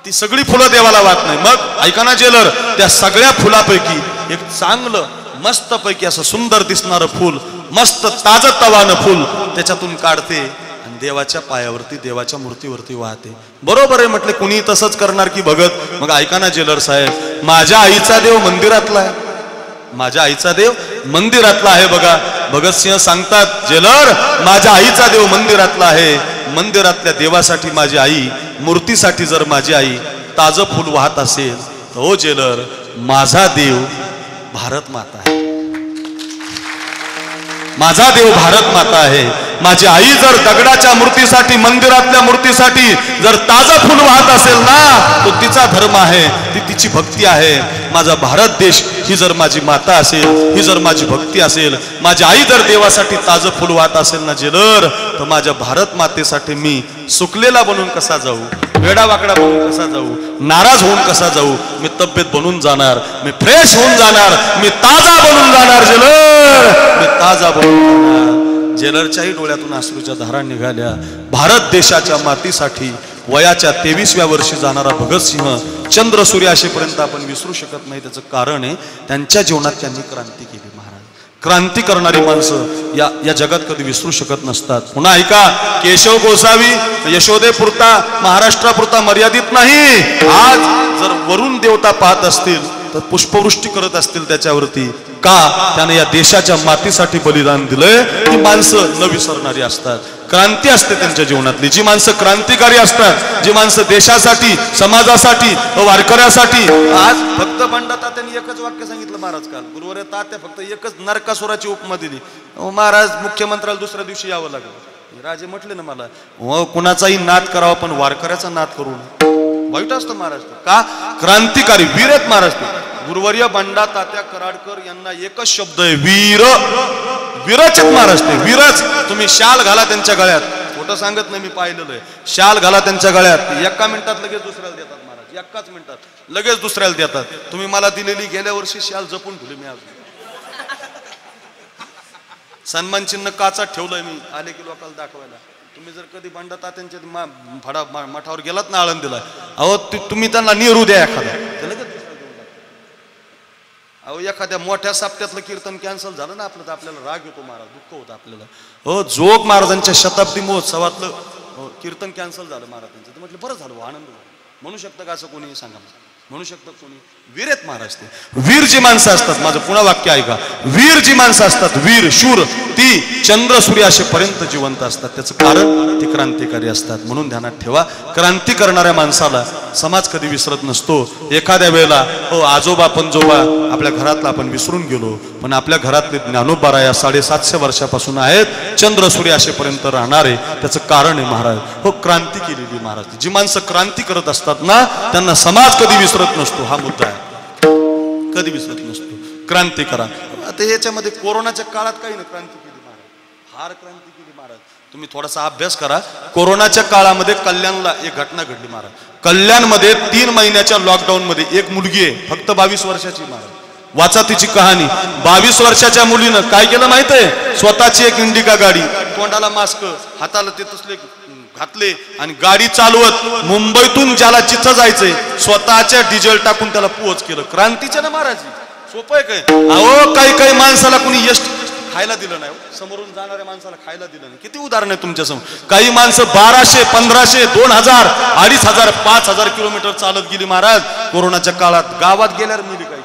ती सगळी फुलं देवाला वाहत नाही. मग ऐका ना जेलर, त्या सगळ्या फुलापैकी एक चांगलं मस्त पैकी असं सुंदर दिसणारं फुल, मस्त ताजं तवानं फुल त्याच्यातून काढते आणि देवाच्या पायावरती, देवाच्या मूर्तीवरती वाहते. बरोबर आहे म्हटले, कुणी तसंच करणार की भगत. मग ऐका ना जेलर साहेब, माझ्या आईचा देव मंदिरातला आहे, माझ्या आईचा देव मंदिरातला आहे बघा. भगतसिंह सांगतात, जेलर माझ्या आईचा देव मंदिरातला आहे, मंदिरातल्या देवासाठी माझी आई, मूर्तीसाठी जर माझी आई ताजं फुल वाहत असेल तर हो जेलर, माझा देव भारत माता आहे, माझा देव भारत माता आहे. माझी आई जर दगडाच्या मूर्तीसाठी, मंदिरातल्या मूर्तीसाठी जर ताजं फुल वाहत असेल ना, तो तिचा धर्म आहे, ती तिची भक्ती आहे. माझा भारत देश ही जर माझी माता असेल, ही जर माझी भक्ती असेल, माझी आई जर देवासाठी ताजं फुल वाहत असेल ना जेलर, तर माझ्या भारत मातेसाठी मी सुकलेला बनून कसा जाऊ, वेडावाकडा बनून कसा जाऊ, नाराज होऊन कसा जाऊ, मी तब्येत बनून जाणार, मी फ्रेश होऊन जाणार, मी ताजा बनून जाणार जेलर, मी ताजा बनून जाणार. जेलरच्याही डोळ्यातून अश्रूच्या धारा निघाल्या. भारत देशाच्या मातीसाठी वयाच्या 23व्या वर्षी जाणारा भगतसिंह चंद्र सूर्य असेपर्यंत आपण विसरू शकत नाही. त्याचं कारण आहे त्यांच्या जीवनात त्यांनी क्रांती केली. महाराज, क्रांती करणारी माणसं या जगात कधी विसरू शकत नसतात. पुन्हा ऐका, केशव गोसावी यशोदेपुरता, महाराष्ट्रापुरता मर्यादित नाही. आज जर वरून देवता पाहत असतील तर पुष्पवृष्टी करत असतील त्याच्यावरती, का त्याने या देशाच्या मातीसाठी बलिदान दिलंय. ती माणसं न विसरणारी असतात. क्रांती असते त्यांच्या जीवनातली. जी माणसं क्रांतिकारी असतात, जी माणसं देशासाठी, समाजासाठी, वारकऱ्यासाठी. आज फक्त बंडा तात्यांनी एकच वाक्य सांगितलं महाराज काल, गुरुवारी तात्या फक्त एकच नरकासुराची उपमा दिली. महाराज मुख्यमंत्र्याला दुसऱ्या दिवशी यावं लागलं. राजे म्हटले ना मला, कुणाचाही नाद करावा पण वारकऱ्याचा नाद करू नये. वाईट असतं महाराष्ट्र. का? क्रांतिकारी वीर आहेत महाराष्ट्र. गुरुवर्य बंडा तात्या कराडकर यांना एकच शब्द आहे, वीर. वीरच आहेत महाराष्ट्र, वीरच. तुम्ही शाल घाला त्यांच्या गळ्यात, खोटं सांगत नाही, मी पाहिलेलं आहे. शाल घाला त्यांच्या गळ्यात, एका मिनिटात लगेच दुसऱ्याला देतात महाराज, एकाच मिनिटात लगेच दुसऱ्याला देतात. तुम्ही मला दिलेली गेल्या वर्षी शाल जपून ठेवली मी अजून. सन्मान चिन्ह काचात ठेवलंय मी, आले की लोकांना दाखवायला. तुम्ही जर कधी बंडा तात्यांच्या मठावर गेलात ना आळंदीला, अहो तुम्ही त्यांना निरू द्या एखादा, अहो एखाद्या मोठ्या साप्त्यातलं कीर्तन कॅन्सल झालं ना आपलं, तर आपल्याला राग येतो महाराज, दुःख होतं आपल्याला. हो, जोग महाराजांच्या शताब्दी महोत्सवातलं कीर्तन कॅन्सल झालं महाराजांचं, तर म्हटलं बरं झालं, आनंद झाला. म्हणू शकतं का असं कोणी? सांगा, म्हणू शकतं कोणी? वीर आहेत महाराज ते. वीर जी माणसं असतात, माझं पुन्हा वाक्य ऐका, वीर जी माणसं असतात, वीर शूर, ती चंद्र सूर्य असेपर्यंत जिवंत असतात. त्याचं कारण ती क्रांतिकारी असतात. म्हणून ध्यानात ठेवा, क्रांती करणाऱ्या माणसाला समाज कधी विसरत नसतो. एखाद्या वेळेला आजोबा पणजोबा आपल्या घरातला आपण विसरून गेलो, पण आपल्या घरातले ज्ञानोबा या 750 वर्षापासून आहेत, चंद्र सूर्य असेपर्यंत राहणारे. त्याचं कारण आहे महाराज, हो, क्रांती केलेली महाराज. जी माणसं क्रांती करत असतात ना, त्यांना समाज कधी विसरत नसतो. हा मुद्दा आहे, कधी विसरत नसतो. क्रांती करा. आता याच्यामध्ये कोरोनाच्या काळात काही ना क्रांती केली महाराज, फार क्रांती केली महाराज. तुम्ही थोडासा अभ्यास करा. कोरोनाच्या काळामध्ये कल्याणला एक घटना घडली महाराज. कल्याणमध्ये 3 महिन्याच्या लॉकडाऊन मध्ये एक मुलगी आहे, फक्त 22 वर्षाची महाराज. वाचा तिची कहाणी. 22 वर्षाच्या मुलीनं काय केलं माहित आहे? स्वतःची एक इंडिका गाडी, तोंडाला मास्क, हाताला ते तसले घातले आणि गाडी चालवत मुंबईतून ज्याला जिथं जायचंय स्वतःच्या डिझेल टाकून त्याला पोहोच केलं. क्रांतीच्या ना महाराज, सोपं आहे काय? अहो, काही माणसाला कुणी यश खायला दिलं नाही, समोरून जाणाऱ्या माणसाला खायला दिलं नाही. किती उदाहरण आहे तुमच्या समोर. काही माणसं 1200, 1500, 2000, 2500, 5000 किलोमीटर चालत गेली महाराज कोरोनाच्या काळात. गावात गेल्यावर मिली काही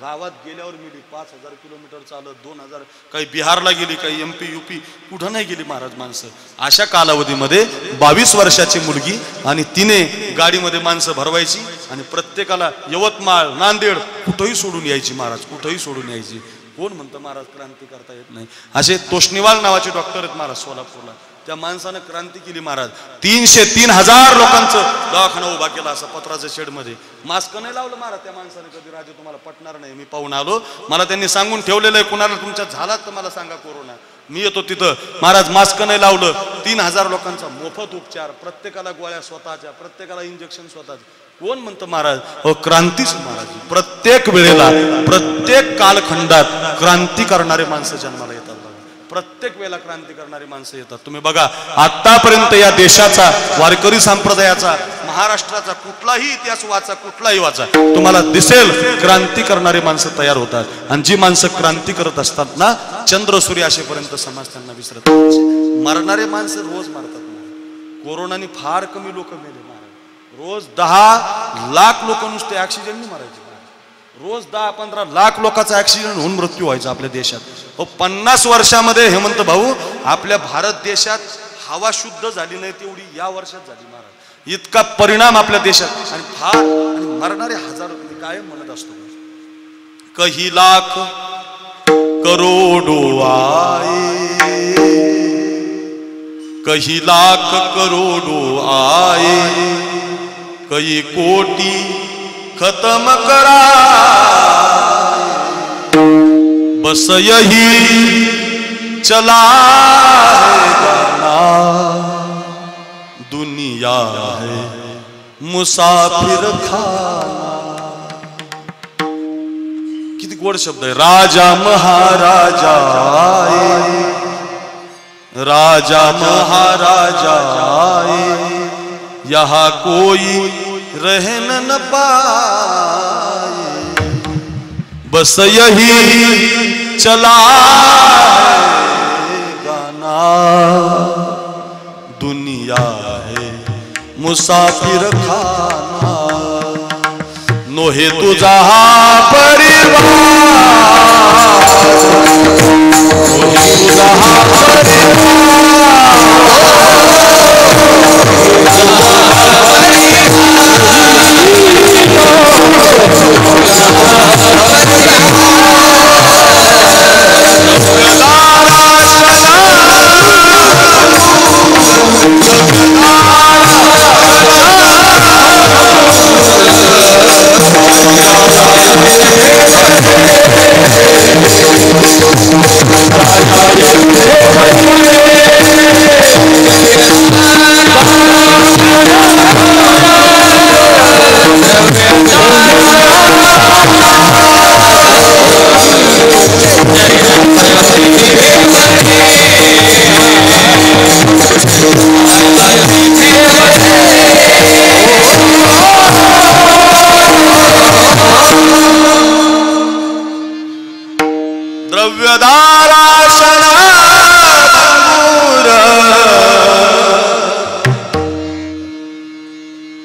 गावात गेल्यावर मिली 5,000 किलोमीटर चालत 2,000 काही बिहारला गेली काही MP UP कुठं नाही गेली महाराज माणसं. अशा कालावधीमध्ये 22 वर्षाची मुलगी आणि तिने गाडीमध्ये माणसं भरवायची आणि प्रत्येकाला यवतमाळ नांदेड कुठंही सोडून यायची महाराज, कुठंही सोडून यायची. कोण म्हणतं महाराज क्रांती करता येत नाही? असे तोष्णीवाल नावाचे डॉक्टर आहेत महाराज सोलापूरला, त्या माणसानं क्रांती केली महाराज. 3,000 लोकांचं दवाखाना उभा केला असं पत्राच्या शेडमध्ये. मास्क नाही लावलं महाराज त्या माणसाने कधी. राजे तुम्हाला पटणार नाही, मी पाहून आलो, मला त्यांनी सांगून ठेवलेलं आहे, कुणाला तुमच्या झालात तर मला सांगा कोरोना. मी येतो तिथं, महाराज मास्क नाही लावलं. 3,000 लोकांचा मोफत उपचार, प्रत्येकाला गोळ्या स्वतःच्या, प्रत्येकाला इंजेक्शन स्वतःच. कोण म्हणतं महाराज? हो क्रांतीच महाराज. प्रत्येक वेळेला प्रत्येक कालखंडात क्रांती करणारे माणसं जन्माला येतात. प्रत्येक वेळेला क्रांती करणारी माणसं येतात. तुम्ही बघा आतापर्यंत या देशाचा, वारकरी संप्रदायाचा, महाराष्ट्राचा कुठलाही इतिहास वाचा, कुठलाही वाचा, तुम्हाला दिसेल क्रांती करणारी माणसं तयार होतात. आणि जी माणसं क्रांती करत असतात ना, चंद्र सूर्य असेपर्यंत समाज त्यांना विसरत नाही. मरणारे माणसं रोज मरतात. कोरोनाने फार कमी लोक मेले महाराज. रोज 10 लाख लोक नुसते ऑक्सिजनने मरायचे. रोज 10-15 लाख लोकांचा ऍक्सिडेंट होऊन मृत्यू व्हायचा आपल्या देशात. 50 वर्षामध्ये हेमंत भाऊ आपल्या भारत देशात हवा शुद्ध झाली नाही तेवढी या वर्षात झाली महाराज. इतका परिणाम आपल्या देशात. आणि फार आणि मरणारे हजारो. मी कायम म्हणत असतो, कही लाख करोडो आए, कही लाख करोडो आए, कई कोटी खत्म करा, बस यही चला है गाना, दुनिया है मुसाफिर खाना. किती गोड शब्द आहे. राजा महाराजा आए, राजा महाराजा आए, यहाँ कोई रहन न पाए, बस यही चला गाना, दुनिया है मुसाफिर खाना. नोहे तुझा परिवार, नोहे तुझा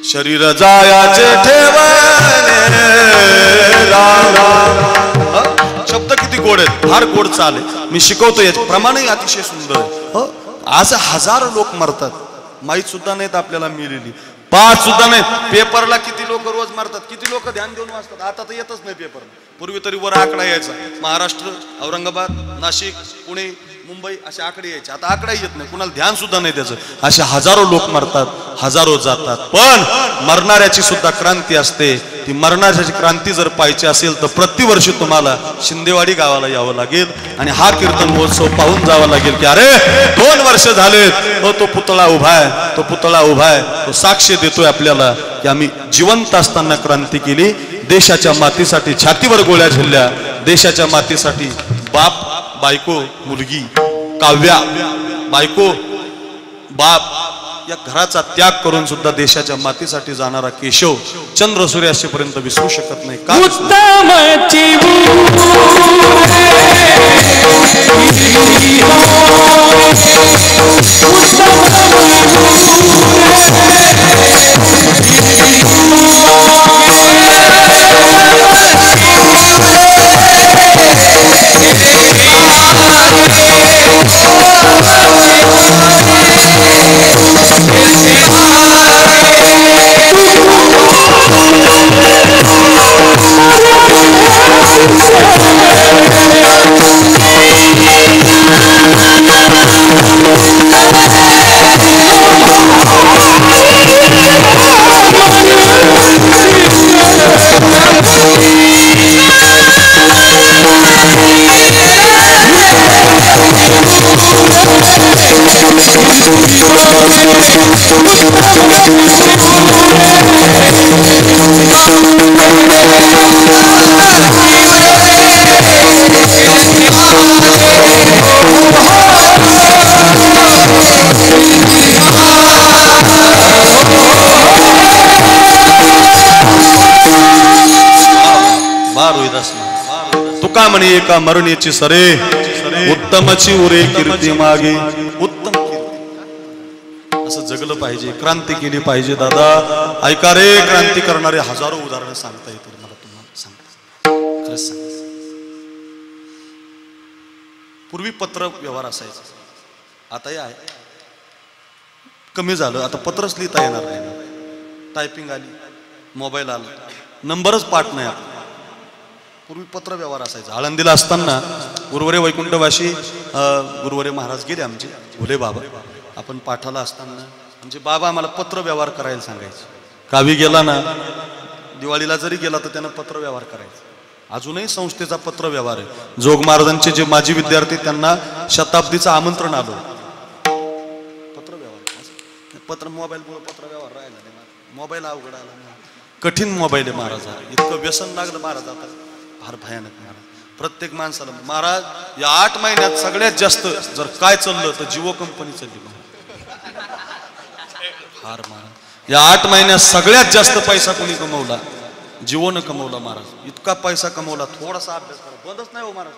शरीर जायाचे ठेवणे. शब्द किती गोड आहेत, फार गोड चाल आहे. मी शिकवतो, याचे प्रमाणही अतिशय सुंदर आहे. आज हजारो लोक मरतात, माहीत सुद्धा नाहीत आपल्याला मिळालेली. 5 सुद्धा नाहीत. पेपरला किती लोक रोज मरतात, किती लोक ध्यान देऊन वाचतात. आता तर येतच नाही पेपर. पूर्वी तरी वर आकडा यायचा. महाराष्ट्र, औरंगाबाद, नाशिक, पुणे, मुंबई असे आकडे यायचे. आता आकडा येत नाही, कुणाला ध्यान सुद्धा नाही त्याचं. असे हजारो लोक मरतात, हजारो जातात. पण मरणाऱ्याची सुद्धा क्रांती असते. ती मरणाऱ्याची क्रांती जर पाहिजे असेल तर प्रतिवर्षी तुम्हाला शिंदेवाडी गावाला यावं लागेल आणि हा कीर्तन महोत्सव पाहून जावं लागेल की अरे 2 वर्ष झालेत, तो पुतळा उभा आहे, तो पुतळा उभा आहे, तो साक्ष देतोय आपल्याला की आम्ही जिवंत असताना क्रांती केली. देशाच्या मातीसाठी छातीवर गोळ्या झेलल्या. देशाच्या मातीसाठी बाप, बायको, मुलगी, काव्या, बायको, बाप या घराचा त्याग करून सुद्धा देशाच्या मातीसाठी जाणारा केशव चंद्र सूर्य असेपर्यंत विसरू शकत नाही. का उत्तम तुका म्हणे एका मरणीची सरे उत्तमची उरे कीर्ती मागे उत्तम कीर्ती असं जगलं पाहिजे क्रांती केली पाहिजे दादा ऐका रे क्रांती करणारे हजारो उदाहरणं सांगता येतील मला तुम्हाला सांगतो खरंच सांग पूर्वी पत्र व्यवहार असायचा आता हे आहे कमी झालं आता पत्रच लिहिता येणार नाही टायपिंग आली मोबाईल आला नंबरच पाठ नाही आपला पूर्वी पत्र व्यवहार असायचा आळंदीला असताना गुरुवारे वैकुंठवाशी गुरुवारे महाराज गेले आमचे भुले बाबा आपण पाठाला असताना आमचे बाबा आम्हाला पत्र व्यवहार करायला सांगायचे गावी गेला ना दिवाळीला जरी गेला तर त्यानं पत्र व्यवहार करायचा अजूनही संस्थेचा पत्र व्यवहार आहे जोग महाराजांचे जे माजी विद्यार्थी त्यांना शताब्दीचं आमंत्रण आलं पत्र व्यवहार पत्र मोबाईलमुळे पत्र व्यवहार राहिला नाही मोबाईल अवघड आला कठीण मोबाईल आहे महाराजा इतकं व्यसन लागलं महाराज आता फार भयानक महाराज प्रत्येक माणसाला महाराज या 8 महिन्यात सगळ्यात जास्त जर काय चाललं तर जिओ कंपनी चालली फार महाराज या 8 महिन्यात सगळ्यात जास्त पैसा कोणी कमवला जिओनं कमवला महाराज इतका पैसा कमवला थोडासा अभ्यास करा बंदच नाही हो महाराज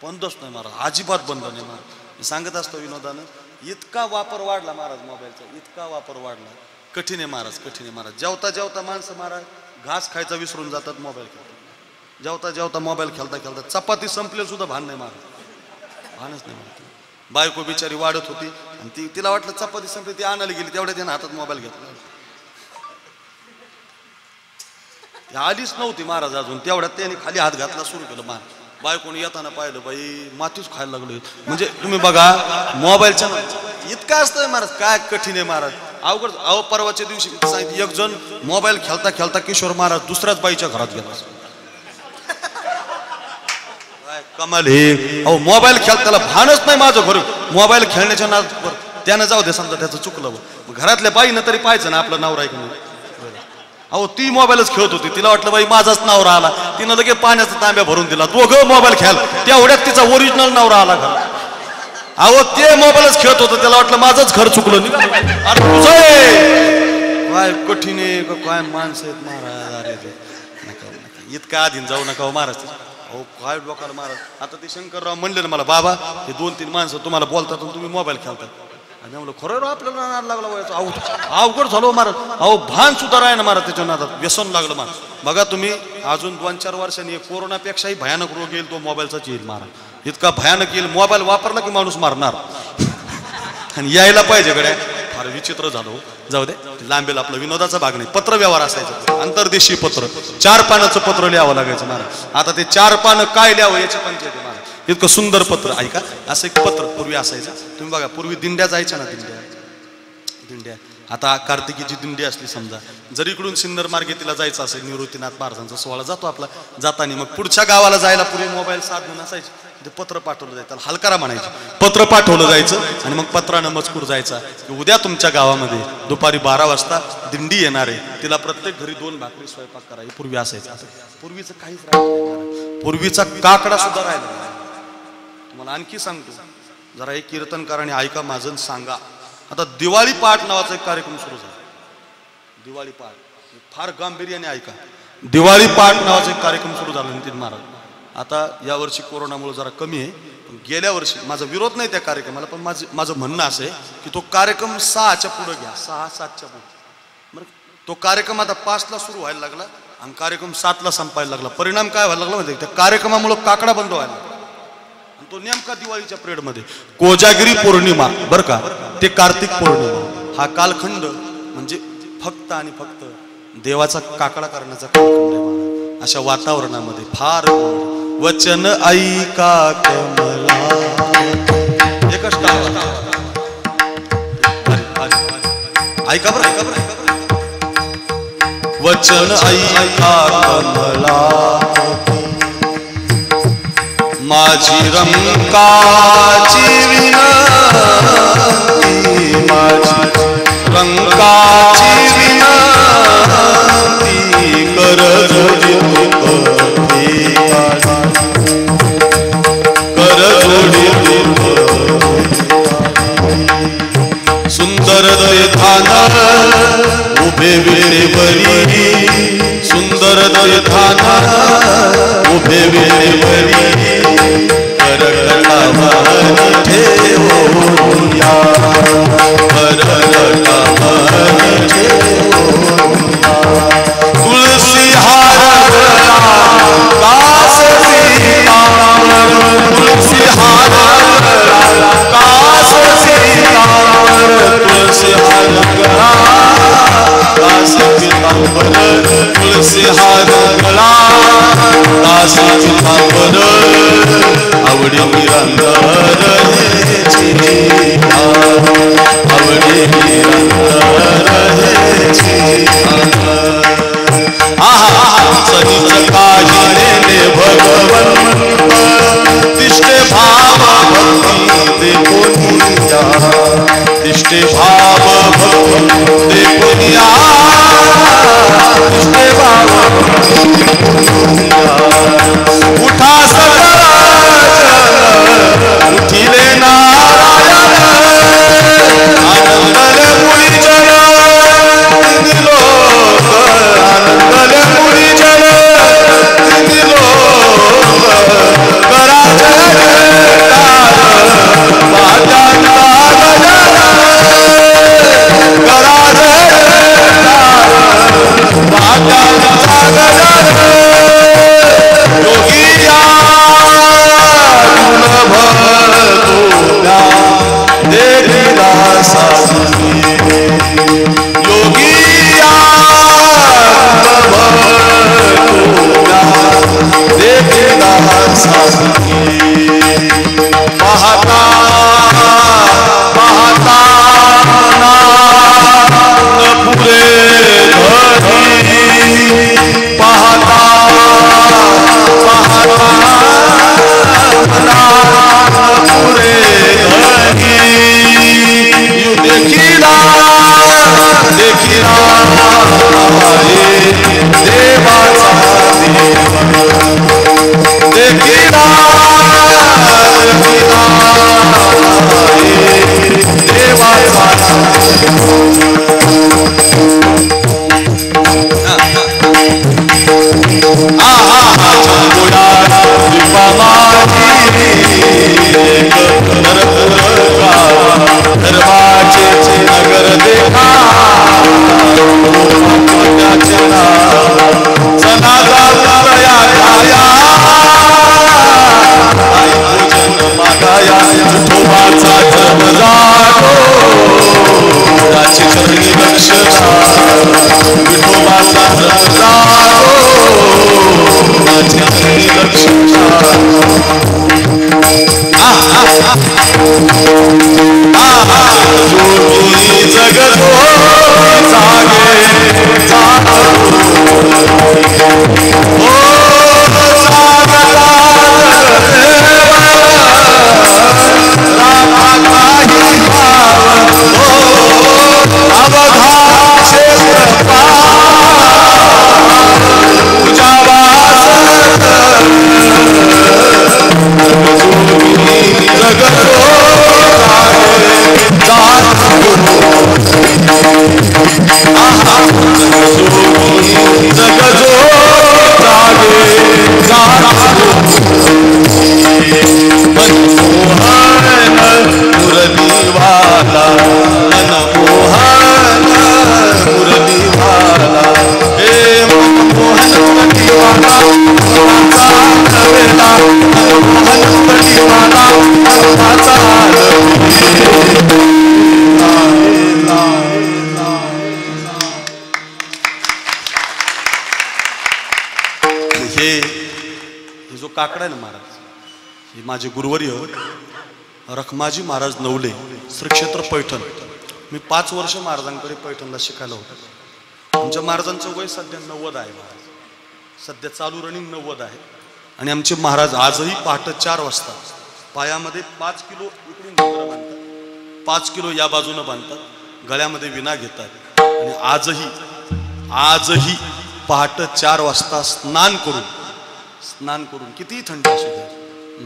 बंदच नाही महाराज अजिबात बंद नाही महाराज सांगत असतो विनोदानं इतका वापर वाढला महाराज मोबाईलचा इतका वापर वाढला कठीण आहे महाराज कठीण आहे महाराज जेवता जेवता माणसं महाराज घास खायचा विसरून जातात मोबाईल खेळतात जेवता जेवता मोबाईल खेळता खेळता चपाती संपले सुद्धा भान नाही महाराज भानच नाही महाराज बायको बिचारी वाढत होती आणि तिला वाटलं चपाती संपली ती आणायला गेली तेवढ्या त्यानं हातात मोबाईल घेतला आलीच नव्हती महाराज अजून तेवढ्यात त्याने खाली हात घातला सुरू केलं मान बायकोने येताना पाहिलं बाई मातीच खायला लागलो म्हणजे तुम्ही बघा मोबाईलच्या इतका असतंय महाराज काय कठीण आहे महाराज अवघड अहो परवाच्या दिवशी सांगितलं एक जण मोबाईल खेळता खेळता किशोर महाराज दुसऱ्याच बाईच्या घरात गेला काय कमाल हे अहो मोबाईल खेळ त्याला भानच नाही माझं घर मोबाईल खेळण्याच्या नाद त्यानं जाऊ दे समजा त्याचं चुकलं घरातल्या बाईनं तरी पाहायचं ना आपलं नवरा ऐकून अहो ती मोबाईलच खेळत होती तिला वाटलं बाई माझाच नवरा आला तिनं लगे पाण्याचा तांब्या भरून दिला दोघं मोबाईल खेळ तेवढ्यात तिचा ओरिजिनल नवरा आला घर अहो ते मोबाईलच खेळत होतं त्याला वाटलं माझंच घर चुकलं अरे तुझं काय कठीण आहे काय माणसं आहेत महाराज अरे ते नका इतका आधीन जाऊ नका हो महाराज अहो काय डोकाला महाराज आता ते शंकरराव म्हणले ना मला बाबा हे 2-3 माणसं तुम्हाला बोलतात तुम्ही मोबाईल खेळतात आणि म्हणलं खरं आपल्याला नाद लागला व्हायचं अवघड झालो महाराज अहो भान सुद्धा राही ना महाराज त्याच्या नादात व्यसन लागलं महाराज बघा तुम्ही अजून 2-4 वर्षांनी कोरोनापेक्षाही भयानक रोग येईल तो मोबाईलचाच येईल महाराज इतका भयानक येईल मोबाईल वापरला की माणूस मारणार आणि यायला पाहिजे गड्या फार विचित्र झालो जाऊ दे लांबेल आपलं विनोदाचा भाग नाही पत्र व्यवहार असायचा अंतर्देशीय पत्र 4 पानाचं पत्र लिहावं लागायचं महाराज आता ते 4 पानं काय लिहावं याची पंचायत महाराज इतकं सुंदर पत्र ऐका असं एक पत्र पूर्वी असायचं तुम्ही बघा पूर्वी दिंड्या जायच्या ना दिंड्या आता कार्तिकीची दिंडी असली समजा जर इकडून सिन्नर मार्गे तिला जायचं असेल निवृत्तीनाथ महाराजांचा सोहळा जातो आपला जाताना मग पुढच्या गावाला जायला पूर्वी मोबाईल साधन नसायचे ते पत्र पाठवलं जायचं हलकारा म्हणायचं पत्र पाठवलं जायचं आणि मग पत्रानं मजकूर जायचा की उद्या तुमच्या गावामध्ये दुपारी 12 वाजता दिंडी येणार आहे तिला प्रत्येक घरी 2 भाकरी स्वयंपाक करा हे पूर्वी असायचं पूर्वीचं काहीच राहिलं पूर्वीचा काकडा सुद्धा राहिला तुम्हाला आणखी सांगतो जरा एक कीर्तनकाराने ऐका माझं सांगा आता दिवाळी पाठ नावाचा एक कार्यक्रम सुरू झाला दिवाळी पाठ फार गांभीर्याने ऐका दिवाळी पाठ नावाचा एक कार्यक्रम सुरू झाला नितीन महाराज आता यावर्षी कोरोनामुळे जरा कमी आहे गेल्या वर्षी माझा विरोध नाही त्या कार्यक्रमाला पण माझं म्हणणं असं आहे की तो कार्यक्रम 6च्या पुढे घ्या 6-7च्या पुढे बरं तो कार्यक्रम आता 5ला सुरू व्हायला लागला आणि कार्यक्रम 7ला संपायला लागला परिणाम काय व्हायला लागला म्हणजे त्या कार्यक्रमामुळे काकडा बंद व्हायला लागला तो नेमका दिवाळीच्या पिरियडमध्ये कोजागिरी पौर्णिमा बरं का ते कार्तिक पौर्णिमा हा कालखंड म्हणजे फक्त आणि फक्त देवाचा काकडा करण्याचा कालखंड आहे अशा वातावरणामध्ये फार वचन ऐका कमला एकच ऐका बरं वचन ऐका कमला माझी रंकाची विनंती माझी कंकाची विनंती कर जोडी कर जोडी सुंदर देखान उभे वेळेवरी सुंदर देखान उभे वेळेवरी करकटावरी ठेवूया करकटावरी ठेवूया तुळसी हार कास सीतावर तुळसी हार कास सीतावर तुळसी हार गळा कास सीतावर तुळसी हार गळा कास सीतावर आवडी निरंतर हेची आवडी निरंतर हेची सनीच काहिने भगवंत तिष्ठे भाव भक्ती देखोनिया तिष्ठे भाव भक्ती देखोनिया तिष्ठे भाव उठा सकल उठिले नारायण आनंदले मुळी जन लोक आनंदले मुळी जन लोक करा जयकार वाद्यांचा गजर करा जयकार वाद्यांचा गजर योगिया देखिला सासुनी योगिया देखिला सासुनी पाहता पाहता न पुरे धरी पाहता पाहता पुरे धरी देखिला देखिला देवाचा देखिला देखिला देवाचा धर्माचे नगर देखा चला जाऊया खाया भोजन मागाया विठोबाचा जन्म जातो त्याची चरणी लक्ष विठोबाचा जन्म जातो त्याची चरणी लक्ष जोगी जगतो जागे ओ जागता रामा काही भाव अवघा क्षेत्र पूजा वास जोगी जगतो मुरलीवाला मनमोहन मुरलीवाला हे मनमोहन मुरलीवाला मनमोहन मुरलीवाला हे जो काकडा आहे ना महाराज हे माझे गुरुवर्य रखमाजी महाराज नवले श्री क्षेत्र पैठण मी 5 वर्ष महाराजांकडे पैठणला शिकायला होतो आमच्या महाराजांचं वय सध्या 90 आहे महाराज सध्या चालू रनिंग 90 आहे आणि आमचे महाराज आजही पहाटे 4 वाजता पायामध्ये 5 किलो इकडून घागरा बांधतात 5 किलो या बाजूने बांधतात गळ्यामध्ये विना घेतात आणि आजही पहाटे 4 वाजता स्नान करून कितीही थंड असू द्या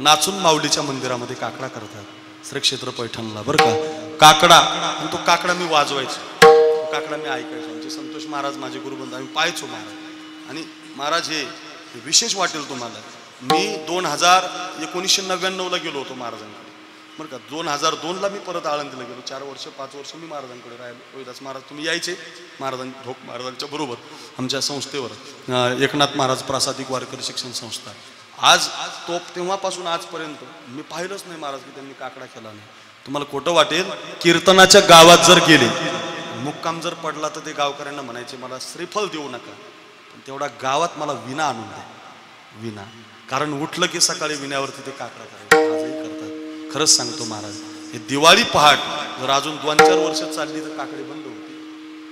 नाचून माऊलीच्या मंदिरामध्ये काकडा करतात. श्री क्षेत्र पैठणला बरं का काकडा, आणि तो काकडा मी वाजवायचो, तो काकडा मी ऐकायचो. आमचे संतोष महाराज माझे गुरुबंधू, आम्ही पाहायचो महाराज. आणि महाराज हे विशेष वाटेल तुम्हाला, मी 1999ला गेलो होतो महाराजांकडे बरं का. 2002ला मी परत आळंदीला गेलो. 4 वर्ष 5 वर्ष मी महाराजांकडे राहिलो. रोहिदास महाराज तुम्ही यायचे ढोक महाराजांच्या बरोबर आमच्या संस्थेवर, एकनाथ महाराज प्रासादिक वारकरी शिक्षण संस्था. आज तेव्हापासून आजपर्यंत मी पाहिलंच नाही महाराज की त्यांनी काकडा केला नाही. तुम्हाला खोटं वाटेल, कीर्तनाच्या गावात जर गेले, मुक्काम जर पडला तर ते गावकऱ्यांना म्हणायचे मला श्रीफल देऊ नका, पण तेवढा गावात मला विना आणून द्या, विना. कारण उठलं की सकाळी विण्यावरती ते काकडा करायचे. आजही करतात. खरंच सांगतो महाराज, हे दिवाळी पहाट जर अजून 2-4 वर्ष चालली तर काकडे बंद होते.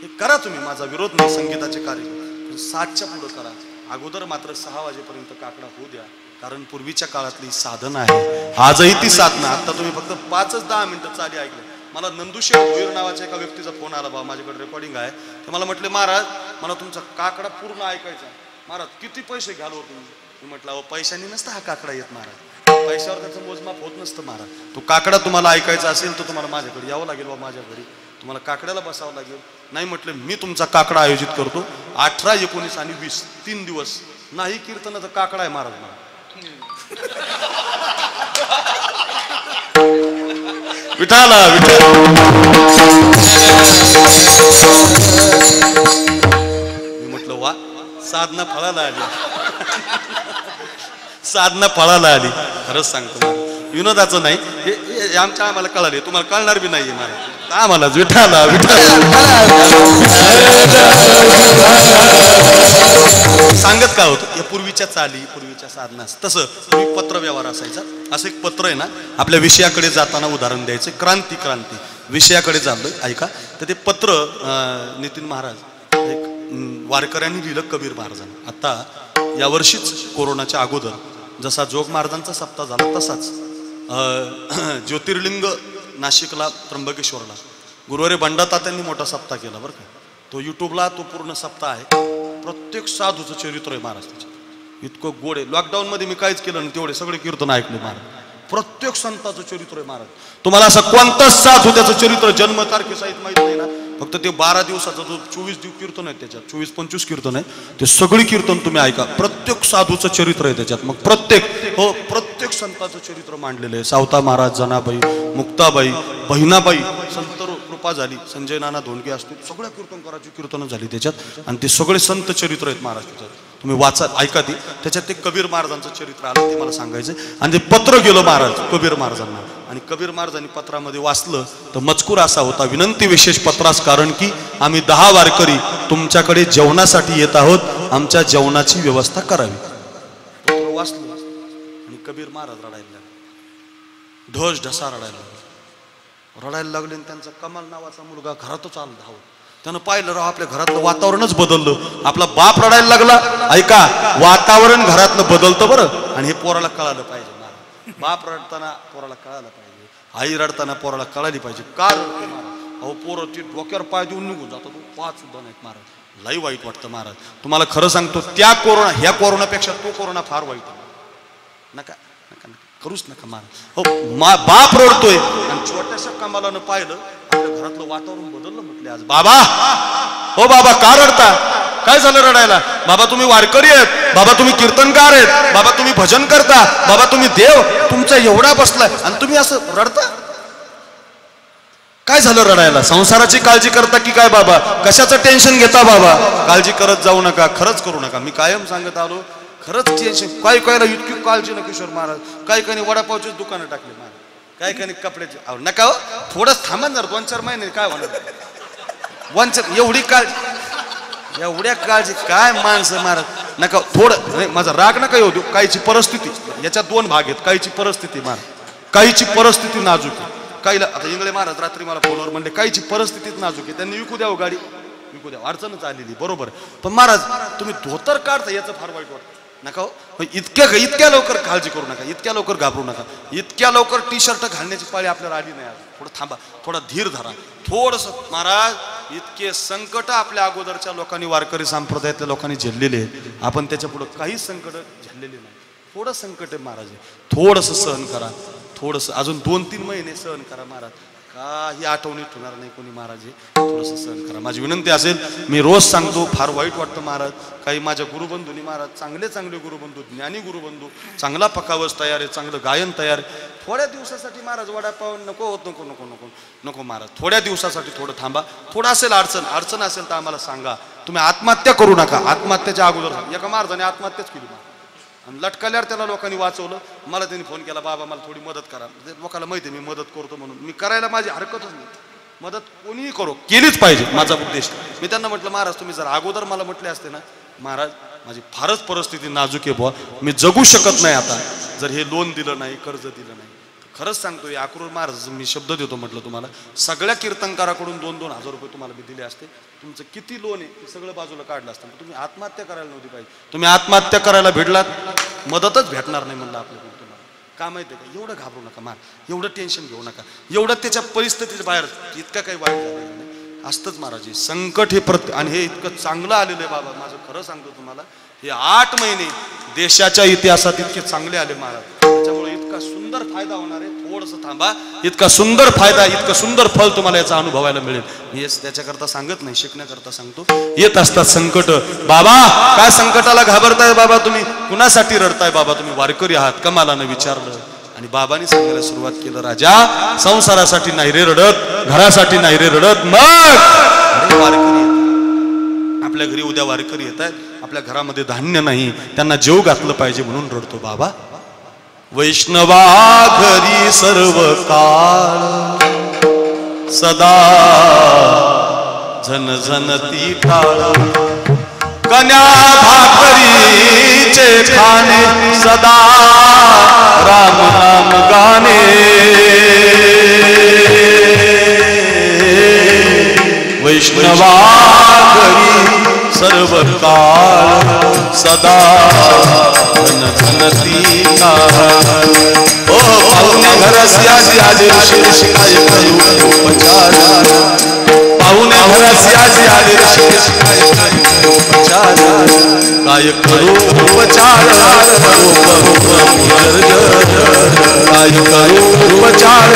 हे करा तुम्ही, माझा विरोध नाही, संगीताचे कार्यक्रम 7च्या पुढे करा. अगोदर मात्र 6 वाजेपर्यंत काकडा होऊ द्या, कारण पूर्वीच्या काळातली साधना आहे, आजही ती साधना. आता तुम्ही फक्त 5-10 मिनिटं चाली ऐकलं. मला नंदुशेठ भोईर नावाच्या एका व्यक्तीचा फोन आला, भाऊ माझ्याकडे रेकॉर्डिंग आहे. ते मला म्हटले महाराज मला तुमचा काकडा पूर्ण ऐकायचा. महाराज किती पैसे घ्याल हो तुम्ही? मी म्हटलं अहो पैशाने नसतं हा काकडा येत महाराज, पैशावर त्याचं मोजमाप होत नसतं महाराज. तो काकडा तुम्हाला ऐकायचा असेल तर तुम्हाला माझ्याकडे यावं लागेल बा, माझ्या घरी तुम्हाला काकड्याला बसावं लागेल. नाही म्हटलं मी तुमचा काकडा आयोजित करतो 18, 19 आणि 20 3 दिवस नाही कीर्तनाचा काकडा आहे महाराज मला. विठाला मी म्हटलं वा, साधना फळाला आली, साधना फळाला आली. खरंच सांगतो विनोदाचं नाही, हे आमच्या आम्हाला कळाले, तुम्हाला कळणार बी नाहीये महाराज आम्हाला. विठाला सांगत काय होतं, या पूर्वीच्या चाली, पूर्वीच्या साधना. तसं पूर्वी पत्र व्यवहार असायचा. असं एक पत्र आहे ना, आपल्या विषयाकडे जाताना उदाहरण द्यायचं, क्रांती विषयाकडे चाललोय ऐका. तर ते पत्र नितीन महाराज एक वारकऱ्यांनी लिहिलं कबीर महाराजांना. आता यावर्षीच कोरोनाच्या अगोदर जसा जोग महाराजांचा सप्ताह झाला तसाच ज्योतिर्लिंग नाशिकला त्र्यंबकेश्वरला गुरुवारी बंडातात्यांनी मोठा सप्ताह केला बरं का. तो युट्यूबला तो पूर्ण सप्ताह आहे. प्रत्येक साधूचं चरित्र आहे महाराज त्याच्यात, इतकं गोड आहे. लॉकडाऊनमध्ये मी काहीच केलं नाही, तेवढे सगळे कीर्तन ऐकले महाराज. प्रत्येक संताचं चरित्र आहे महाराज. तुम्हाला असं कोणताच साधू त्याचं चरित्र जन्मतारखेसहित माहित नाही ना, फक्त ते 12 दिवसाचा जो 24 दिवस कीर्तन आहे त्याच्यात 24-25 कीर्तन आहे, ते सगळी कीर्तन तुम्ही ऐका. प्रत्येक साधूचं चरित्र आहे त्याच्यात. मग प्रत्येक संताचं चरित्र मांडलेलं आहे. सावता महाराज, जनाबाई, मुक्ताबाई, बहिणाबाई, संत कृपा झाली, संजय नाना धोंडगे असतील, सगळ्या कीर्तनकाराची कीर्तनं झाली त्याच्यात. आणि ते सगळे संत चरित्र आहेत महाराष्ट्रात. तुम्ही वाचा ऐका ती. त्याच्यात ते कबीर महाराजांचं चरित्र आलं, ते मला सांगायचं. आणि ते पत्र गेलं महाराज कबीर महाराजांना, आणि कबीर महाराजांनी पत्रामध्ये वाचलं तर मजकूर असा होता, विनंती विशेष पत्रास, कारण की आम्ही 10 वारकरी तुमच्याकडे जेवणासाठी येत आहोत, आमच्या जेवणाची व्यवस्था करावी. पत्र वाचलं आणि कबीर महाराज रडायला लागले, ढसा रडायला लागले. आणि त्यांचा कमाल नावाचा मुलगा घरातच आला धावत. त्यानं पाहिलं राव आपल्या घरातलं वातावरणच बदललं. आपला बाप रडायला लागला, ऐका वातावरण घरातलं बदलतं बरं. आणि हे पोराला कळालं पाहिजे. बाप रडताना पोराला कळायला पाहिजे, आई रडताना पोराला कळाली पाहिजे. का रडते महाराज? अहो पोरं ती डोक्यावर पाय देऊन निघून जातात, पाच सुद्धा नाहीत महाराज. लई वाईट वाटतं महाराज. तुम्हाला खरं सांगतो, त्या ह्या कोरोनापेक्षा तो कोरोना फार वाईट आहे. नका करूच नका महाराज. हो बाप रडतोय आणि छोट्याशा कमालानं पाहिलं आपल्या घरातलं वातावरण बदललं. म्हटले आज बाबा, हो बाबा का रडता? काय झालं रडायला? बाबा तुम्ही वारकरी आहेत, बाबा तुम्ही कीर्तनकार आहेत, बाबा तुम्ही भजन करता, बाबा तुम्ही देव तुमचा एवढा बसलाय आणि तुम्ही असं रडता? काय झालं रडायला? संसाराची काळजी करता की काय बाबा? कशाचं टेन्शन घेता बाबा? काळजी करत जाऊ नका, खरंच करू नका. मी कायम सांगत आलो, खरंच टेन्शन. काही कायला इतकी काळजी ना किशोर महाराज. काही काही वडापावचीच दुकानं टाकली महाराज, काही काही कपड्याची. नका हो, थोडंच थांबा जर 2-4 महिने काय होणार. 1-4 एवढ्या काळजी काय माणसं महाराज. नका थोडं, माझा राग नका येऊ देऊ. काहीची परिस्थिती, याच्यात 2 भाग आहेत. काहीची परिस्थिती महाराज, काहीची परिस्थिती नाजूक आहे. काहीला आता इंगळे महाराज रात्री मला फोनवर म्हणले काहीची परिस्थितीच नाजूक आहे, त्यांनी विकू द्यावं गाडी, विकू द्या, अडचणच आलेली बरोबर. पण महाराज तुम्ही धोतर काढता याचं फार वाईट वाटतं. नका हो, इतक्या लवकर काळजी करू नका, इतक्या लवकर घाबरू नका, इतक्या लवकर टी शर्ट घालण्याची पाळी आपल्याला आली नाही. थोडं थांबा, थोडा धीर धरा, थोडस. महाराज इतके संकट आपल्या अगोदरच्या लोकांनी, वारकरी संप्रदायातल्या लोकांनी झेललेले आहेत. आपण त्याच्या पुढे काहीच संकट झेललेले नाही. थोडं संकट आहे महाराज, थोडस सहन करा, थोडस अजून 2-3 महिने सहन करा महाराज. काही आठवणीत ठेवणार नाही कोणी महाराज, थोडस सहन करा. माझी विनंती असेल, मी रोज सांगतो, फार वाईट वाटतं महाराज. काही माझ्या गुरुबंधूंनी महाराज, चांगले गुरुबंधू, ज्ञानी गुरुबंधू, चांगला पकावस तयार आहे, चांगलं गायन तयार आहे. थोड्या दिवसासाठी महाराज वडापाव नको होत, नको नको नको नको महाराज. थोड्या दिवसासाठी थोडं थांबा. थोडं असेल अडचण असेल तर आम्हाला सांगा. तुम्ही आत्महत्या करू नका. आत्महत्याच्या अगोदर एका महाराजाने आत्महत्याच केली आणि लटकल्यावर त्याला लोकांनी वाचवलं. मला त्यांनी फोन केला, बाबा मला थोडी मदत करा. लोकांना माहिती आहे मी मदत करतो म्हणून, मी करायला माझी हरकतच नाही. मदत कोणीही करो, केलीच पाहिजे, माझा उद्देश. मी त्यांना म्हटलं, महाराज तुम्ही जर अगोदर मला म्हटले असते ना, महाराज माझी फारच परिस्थिती नाजूक आहे बुवा, मी जगू शकत नाही आता, जर हे लोन दिलं नाही, कर्ज दिलं नाही. खरंच सांगतो, या अक्रूर महाराज मी शब्द देतो म्हटलं तुम्हाला, सगळ्या कीर्तनकाराकडून 2-2 हजार रुपये तुम्हाला मी दिले असते. तुमचं किती लोन आहे ते सगळं बाजूला काढलं असतं. तुम्ही आत्महत्या करायला नव्हती पाहिजे. तुम्ही आत्महत्या करायला भेटलात, मदतच भेटणार नाही म्हणलं आपल्याकडून तुम्हाला. का माहिती आहे का, एवढं घाबरू नका मार, एवढं टेन्शन घेऊ नका, एवढं त्याच्या परिस्थितीच्या बाहेर इतकं काही वाईट झालं नाही. असतंच महाराज संकट हे आणि हे इतकं चांगलं आलेलं आहे बाबा. माझं खरं सांगतो तुम्हाला, हे 8 महिने देशाच्या इतिहासात इतके चांगले आले महाराज. त्याच्यामुळे इतका सुंदर फायदा होणार आहे. थोडंसं थांबा, इतका सुंदर फायदा, इतकं सुंदर फल तुम्हाला याचा अनुभवायला मिळेल. मी त्याच्याकरता सांगत नाही, शिकण्याकरता सांगतो. येत असतात संकट. बाबा काय संकटाला घाबरताय बाबा तुम्ही, कुणासाठी रडताय बाबा तुम्ही, वारकरी आहात का, मला न विचारलं. आणि बाबांनी सांगायला सुरुवात केलं, राजा संसारासाठी नाही रे रडत, घरासाठी नाही रे रडत, मग वारकरी आपल्या घरी उद्या वारकरी येत आहेत, आपल्या घरामध्ये धान्य नाही, त्यांना जेव घातलं पाहिजे म्हणून रडतो बाबा. वैष्णवा घरी सर्व काळ सदा झन झनती टाळ, कन्या भाकरीचे खाणे सदा राम नाम गाणे. वैष्णवा घरी सर्व काळ सदा झन झनती टाळ. ओ पाहुण्या घरासी आजी आजी ऋषी काय करू उपचार, पाहुण्या घरासी आजी आजी ऋषी काय करू उपचार, काय करू उपचार, काय करू उपचार,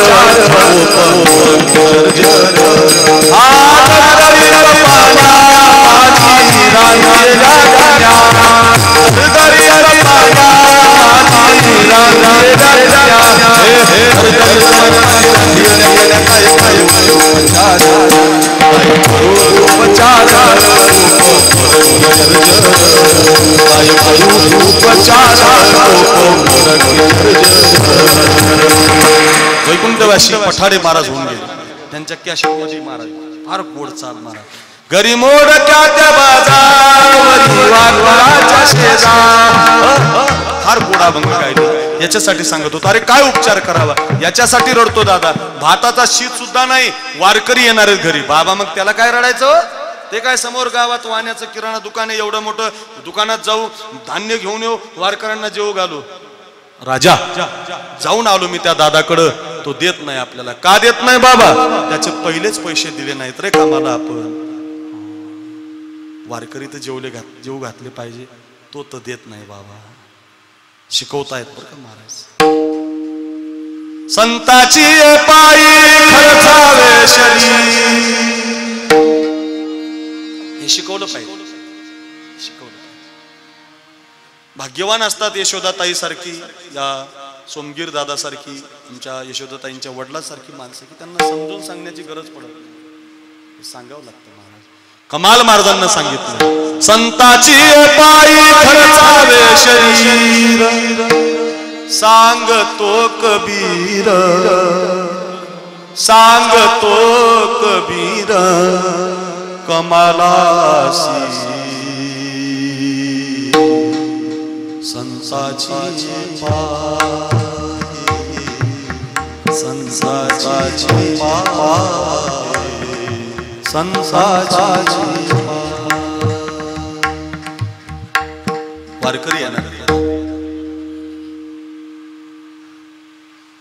वैकुंठवासी पठाडे महाराज होऊन गेले. त्यांच्या कॅशेटमध्ये महाराज फार गोड चाल महाराज. घरी मोडक्याच्या बाजारावरी वाघराच्या शेजार, फार गोड अभंग गायले. याच्यासाठी सांगत होतो, अरे काय उपचार करावा याच्यासाठी रडतो दादा. भाताचा शीत सुद्धा नाही, वारकरी येणार आहेत घरी. बाबा मग त्याला काय रडायचं, ते काय समोर गावात वाण्याचं किराणा दुकान आहे, एवढं मोठं दुकानात जाऊ, धान्य घेऊन येऊ, वारकऱ्यांना जेवू घालू. राजा जाऊन आलो मी त्या दादाकडं, तो देत नाही आपल्याला. का देत नाही बाबा, त्याचे पहिलेच पैसे दिले नाहीत रे कामाला. आपण वारकरी तर जेवू घातले पाहिजे, तो तर देत नाही बाबा. शिकवतायत बरं का महाराज. संताची पायी खर्चावे शरीर, हे शिकवलं पाहिजे, शिकवलं. भाग्यवान असतात यशोदाताई सारखी, या सोमगीर दादा सारखी, तुमच्या यशोदाताईंच्या वडिलांसारखी माणसं की त्यांना समजून सांगण्याची गरज पडत नाही, सांगावं लागतं महाराज. कमाल महाराजांना सांगितलं, संताची पायी खर्चावे शरीर, सांगतो कबीर, सांगतो कबीर कमालासी. संसाची पायी, संसाची पायी, संसाची. वारकरी येणार.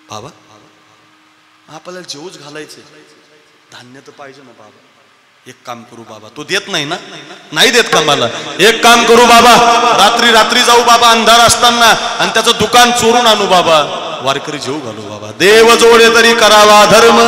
बाबा आपल्याला जेवूच घालायचे, धान्य तर पाहिजे ना बाबा. एक काम करू बाबा, तो देत नाही ना, नाही देत का मला? एक काम करू बाबा, रात्री रात्री जाऊ बाबा अंधार असताना आणि त्याचं दुकान चोरून आणू बाबा, वारकरी जेवू घालू बाबा. देव जोडे तरी करावा धर्म,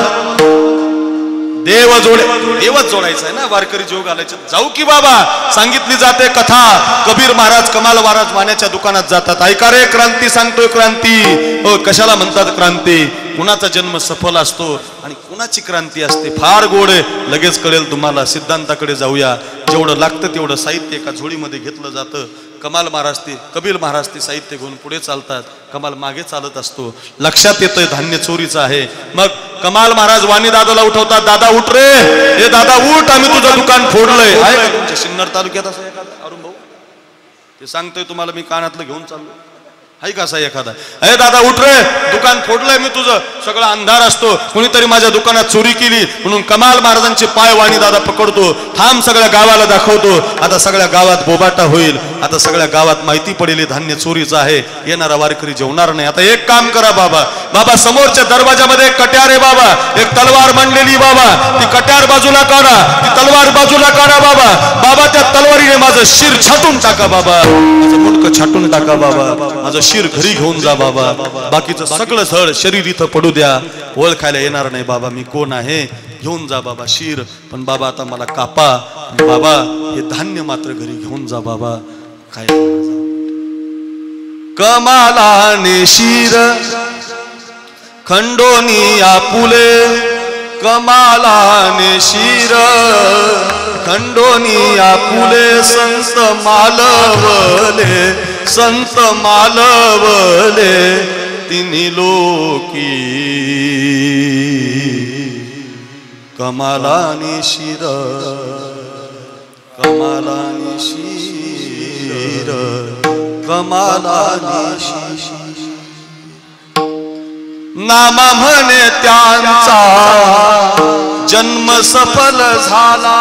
देव जोडे, देवच जोडायचं आहे ना, वारकरी जेवू घालायचे. जाऊ की बाबा. सांगितली जाते कथा, कबीर महाराज कमाल महाराज वाण्याच्या दुकानात जातात. ऐका रे क्रांती सांगतोय क्रांती. हो, कशाला म्हणतात क्रांती? कुणाचा जन्म सफल असतो आणि कुणाची क्रांती असते फार गोड आहे. लगेच कळेल तुम्हाला. सिद्धांताकडे जाऊया. जेवढं लागतं तेवढं साहित्य एका झोळीमध्ये घेतलं जातं. कमाल महाराज ते, कबीर महाराज ते साहित्य घेऊन पुढे चालतात, कमाल मागे चालत असतो. लक्षात येतंय धान्य चोरीचं आहे. मग कमाल महाराज वाणी दादाला उठवतात. दादा उठ रे, हे दादा उठ, आम्ही तुझं दुकान फोडलंय. आहे का तुमच्या सिन्नर तालुक्यात असं एखादा अरुण भाऊ? ते सांगतोय तुम्हाला, मी कानातलं घेऊन चाललो. आहे का असा एखादा? अरे दादा उठ रे, दुकान फोडलंय मी तुझं. सगळं अंधार असतो, कुणीतरी माझ्या दुकानात चोरी केली म्हणून कमाल महाराजांचे पाय वाणी दादा पकडतो. थांब, सगळ्या गावाला दाखवतो. आता सगळ्या गावात बोबाटा होईल. आता सगळ्या गावात माहिती पडेल धान्य चोरीचं आहे. येणारा वारकरी जेवणार नाही. आता एक काम करा बाबा, बाबा समोरच्या दरवाजामध्ये एक कट्यार आहे बाबा, एक तलवार मांडलेली बाबा, ती कट्यार बाजूला काढा, ती तलवार बाजूला काढा बाबा. बाबा त्या तलवारीने माझं शिर छाटून टाका बाबा, माझं मुंडकं छाटून टाका बाबा, माझं शिर घरी घेऊन जा बाबा. बाकीचं सगळं झड शरीर इथं पडू द्या, ओळखायला येणार नाही बाबा मी कोण आहे. घेऊन जा बाबा शिर, पण बाबा आता मला कापा. बाबा हे धान्य मात्र घरी घेऊन जा बाबा. काय कमालाने शिर खंडोनी आपुले, कमालाने शिर खंडोनी आपुले. संत मालवले, संत मालवले तिन्ही लोकी. कमालाने शिर, कमालाने शिर, कमालाने शिर. नामा म्हणे त्यांचा जन्म सफल झाला,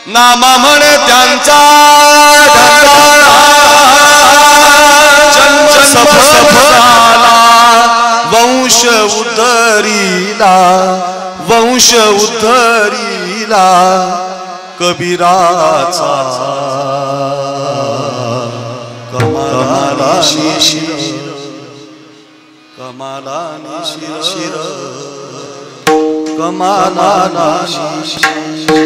नामा म्हणे त्यांचा जन्म सफल झाला. वंश उद्धरीला, वंश उद्धरीला कबीराचा. कमालाने शिर, कमालाने शिर, कमालाने शिर.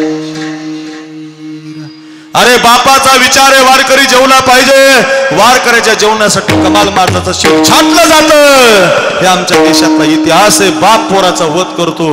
अरे बापाचा विचार आहे, वारकरी जेवला पाहिजे. वारकऱ्याच्या जेवणासाठी कमाल महाराजाचं शिर छाटलं जातं. हे आमच्या देशातला इतिहास आहे. बाप पोराचा वध करतो,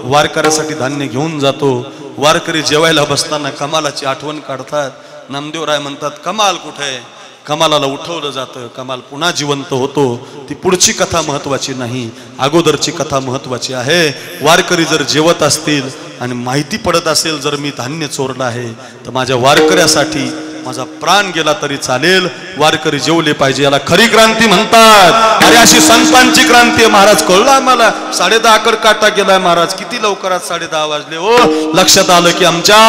वारकऱ्यासाठी धान्य घेऊन जातो. वारकरी जेवायला बसताना कमालाची आठवण काढतात. नामदेवराय म्हणतात कमाल कुठे? कमालाला उठवलं जातं, कमाल पुन्हा जिवंत होतो. ती पुढची कथा महत्वाची नाही, अगोदरची कथा महत्वाची आहे. वारकरी जर जेवत असतील आणि माहिती पडत असेल जर मी धान्य चोरलं आहे तर माझ्या वारकऱ्यासाठी माझा प्राण गेला तरी चालेल. वारकरी जेवले पाहिजे, याला खरी क्रांती म्हणतात. अरे अशी संतांची क्रांती आहे महाराज. कळलं आम्हाला. 10:30 काटा गेलाय महाराज. किती लवकरात 10:30 वाजले हो. लक्षात आलं की आमच्या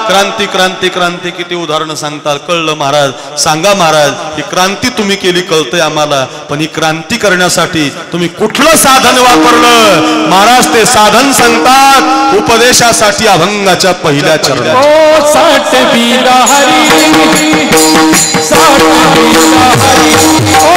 क्रांती क्रांती क्रांती किती उदाहरणं सांगतात. कळलं महाराज. सांगा महाराज, ही क्रांती तुम्ही केली कळतंय आम्हाला, पण ही क्रांती करण्यासाठी तुम्ही कुठलं साधन वापरलं महाराज? ते साधन सांगतात उपदेशासाठी अभंगाच्या पहिल्या चरणात. ओ साठ बीरा हरी, साठ बीरा हरी, ओ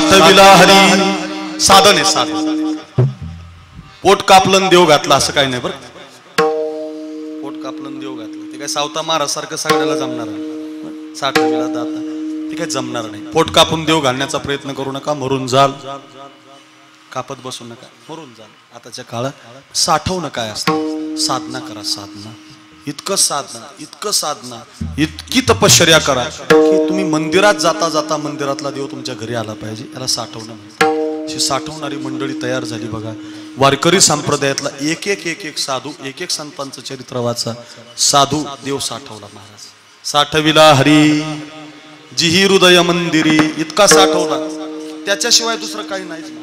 साठविला हरी साधन आहे साधन. पोट कापलन देव घातला असं काही नाही बरं. पोट कापलन देव घातलं ते काय सावता महाराज सारखं सगळ्याला जमणार नाही. साठविला दाता ते काय जमणार नाही. पोट कापून देव घालण्याचा प्रयत्न करू नका. मरून जाल कापत बसू नका, मरून जाल. आताच्या काळात साठवणं काय असतं, साधना करा. साधना इतकं साधना, इतकं साधना, इतकी तपश्चर्या करा की तुम्ही मंदिरात जाता जाता मंदिरातला देव तुमच्या घरी आला पाहिजे. याला साठवणं म्हणतात. अशी साठवणारी मंडळी तयार झाली बघा. वारकरी संप्रदायातला एक एक एक एक साधू, एक एक संतांचं चरित्र वाचा. साधू देव साठवला महाराज. साठविला हरी जिही हृदय मंदिरी. इतका साठवला त्याच्याशिवाय दुसरं काही नाहीच.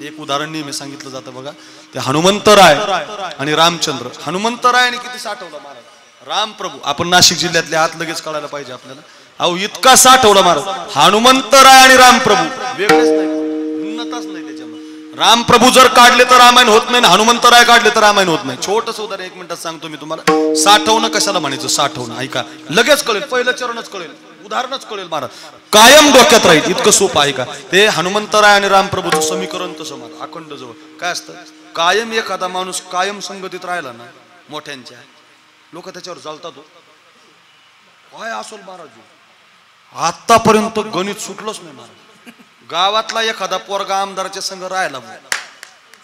एक उदाहरण नेहमी सांगितलं जातं बघा. ते हनुमंतराय आणि रामचंद्र. हनुमंतरायाने किती साठवलं महाराज. रामप्रभू आपण नाशिक जिल्ह्यातले आत लगेच कळायला पाहिजे आपल्याला. अहो इतका साठवला महाराज. हनुमंतराय आणि रामप्रभू वेगळेच नाही, उन्नतच नाही त्याच्यामध्ये. रामप्रभू जर काढले तर रामायण होत नाही, हनुमंतराय काढले तर रामायण होत नाही. छोटस उदाहरण 1 मिनिटात सांगतो मी तुम्हाला. साठवणं कशाला म्हणायचं. साठवणं ऐका लगेच कळेल, पहिलं चरणच कळेल, उदाहरणच कळेल महाराज. कायम डोक्यात राहील. इतकं सोपं आहे का ते. हनुमंतराय आणि रामप्रभूचं समीकरण तसं मला अखंड जवळ काय असतं. कायम एखादा माणूस कायम संगतीत राहिला ना मोठ्यांच्या, लोक त्याच्यावर जळतात. काय असोल महाराज, आतापर्यंत गणित सुटलंच नाही महाराज. गावातला एखादा पोरगा आमदाराच्या संघ राहायला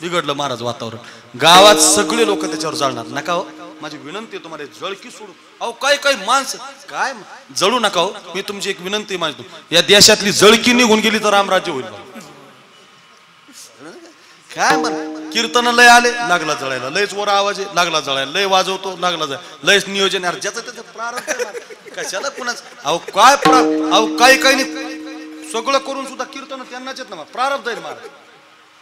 बिघडलं महाराज वातावरण. गावात सगळे लोक त्याच्यावर जळणार. नका हो, माझी विनंती आहे तुम्हाला, जळकी सोडू. अहो काय काय माणसं काय जळू नका हो. मी तुमची एक विनंती मानतो, या देशातली जळकी निघून गेली तर रामराज्य होईल. काय बरं कीर्तन लय आले लागला जळायला, लयच वर आवाज आहे लागला जळायला, लय वाजवतो लागला जाय, लयच नियोजन यार ज्याचं त्याचं प्रारंभ कशाला कुणाच. अहो काय अहो काही काही नाही सगळं करून सुद्धा कीर्तन त्यांनाच येत ना. प्रारब्ध आहे महाराज.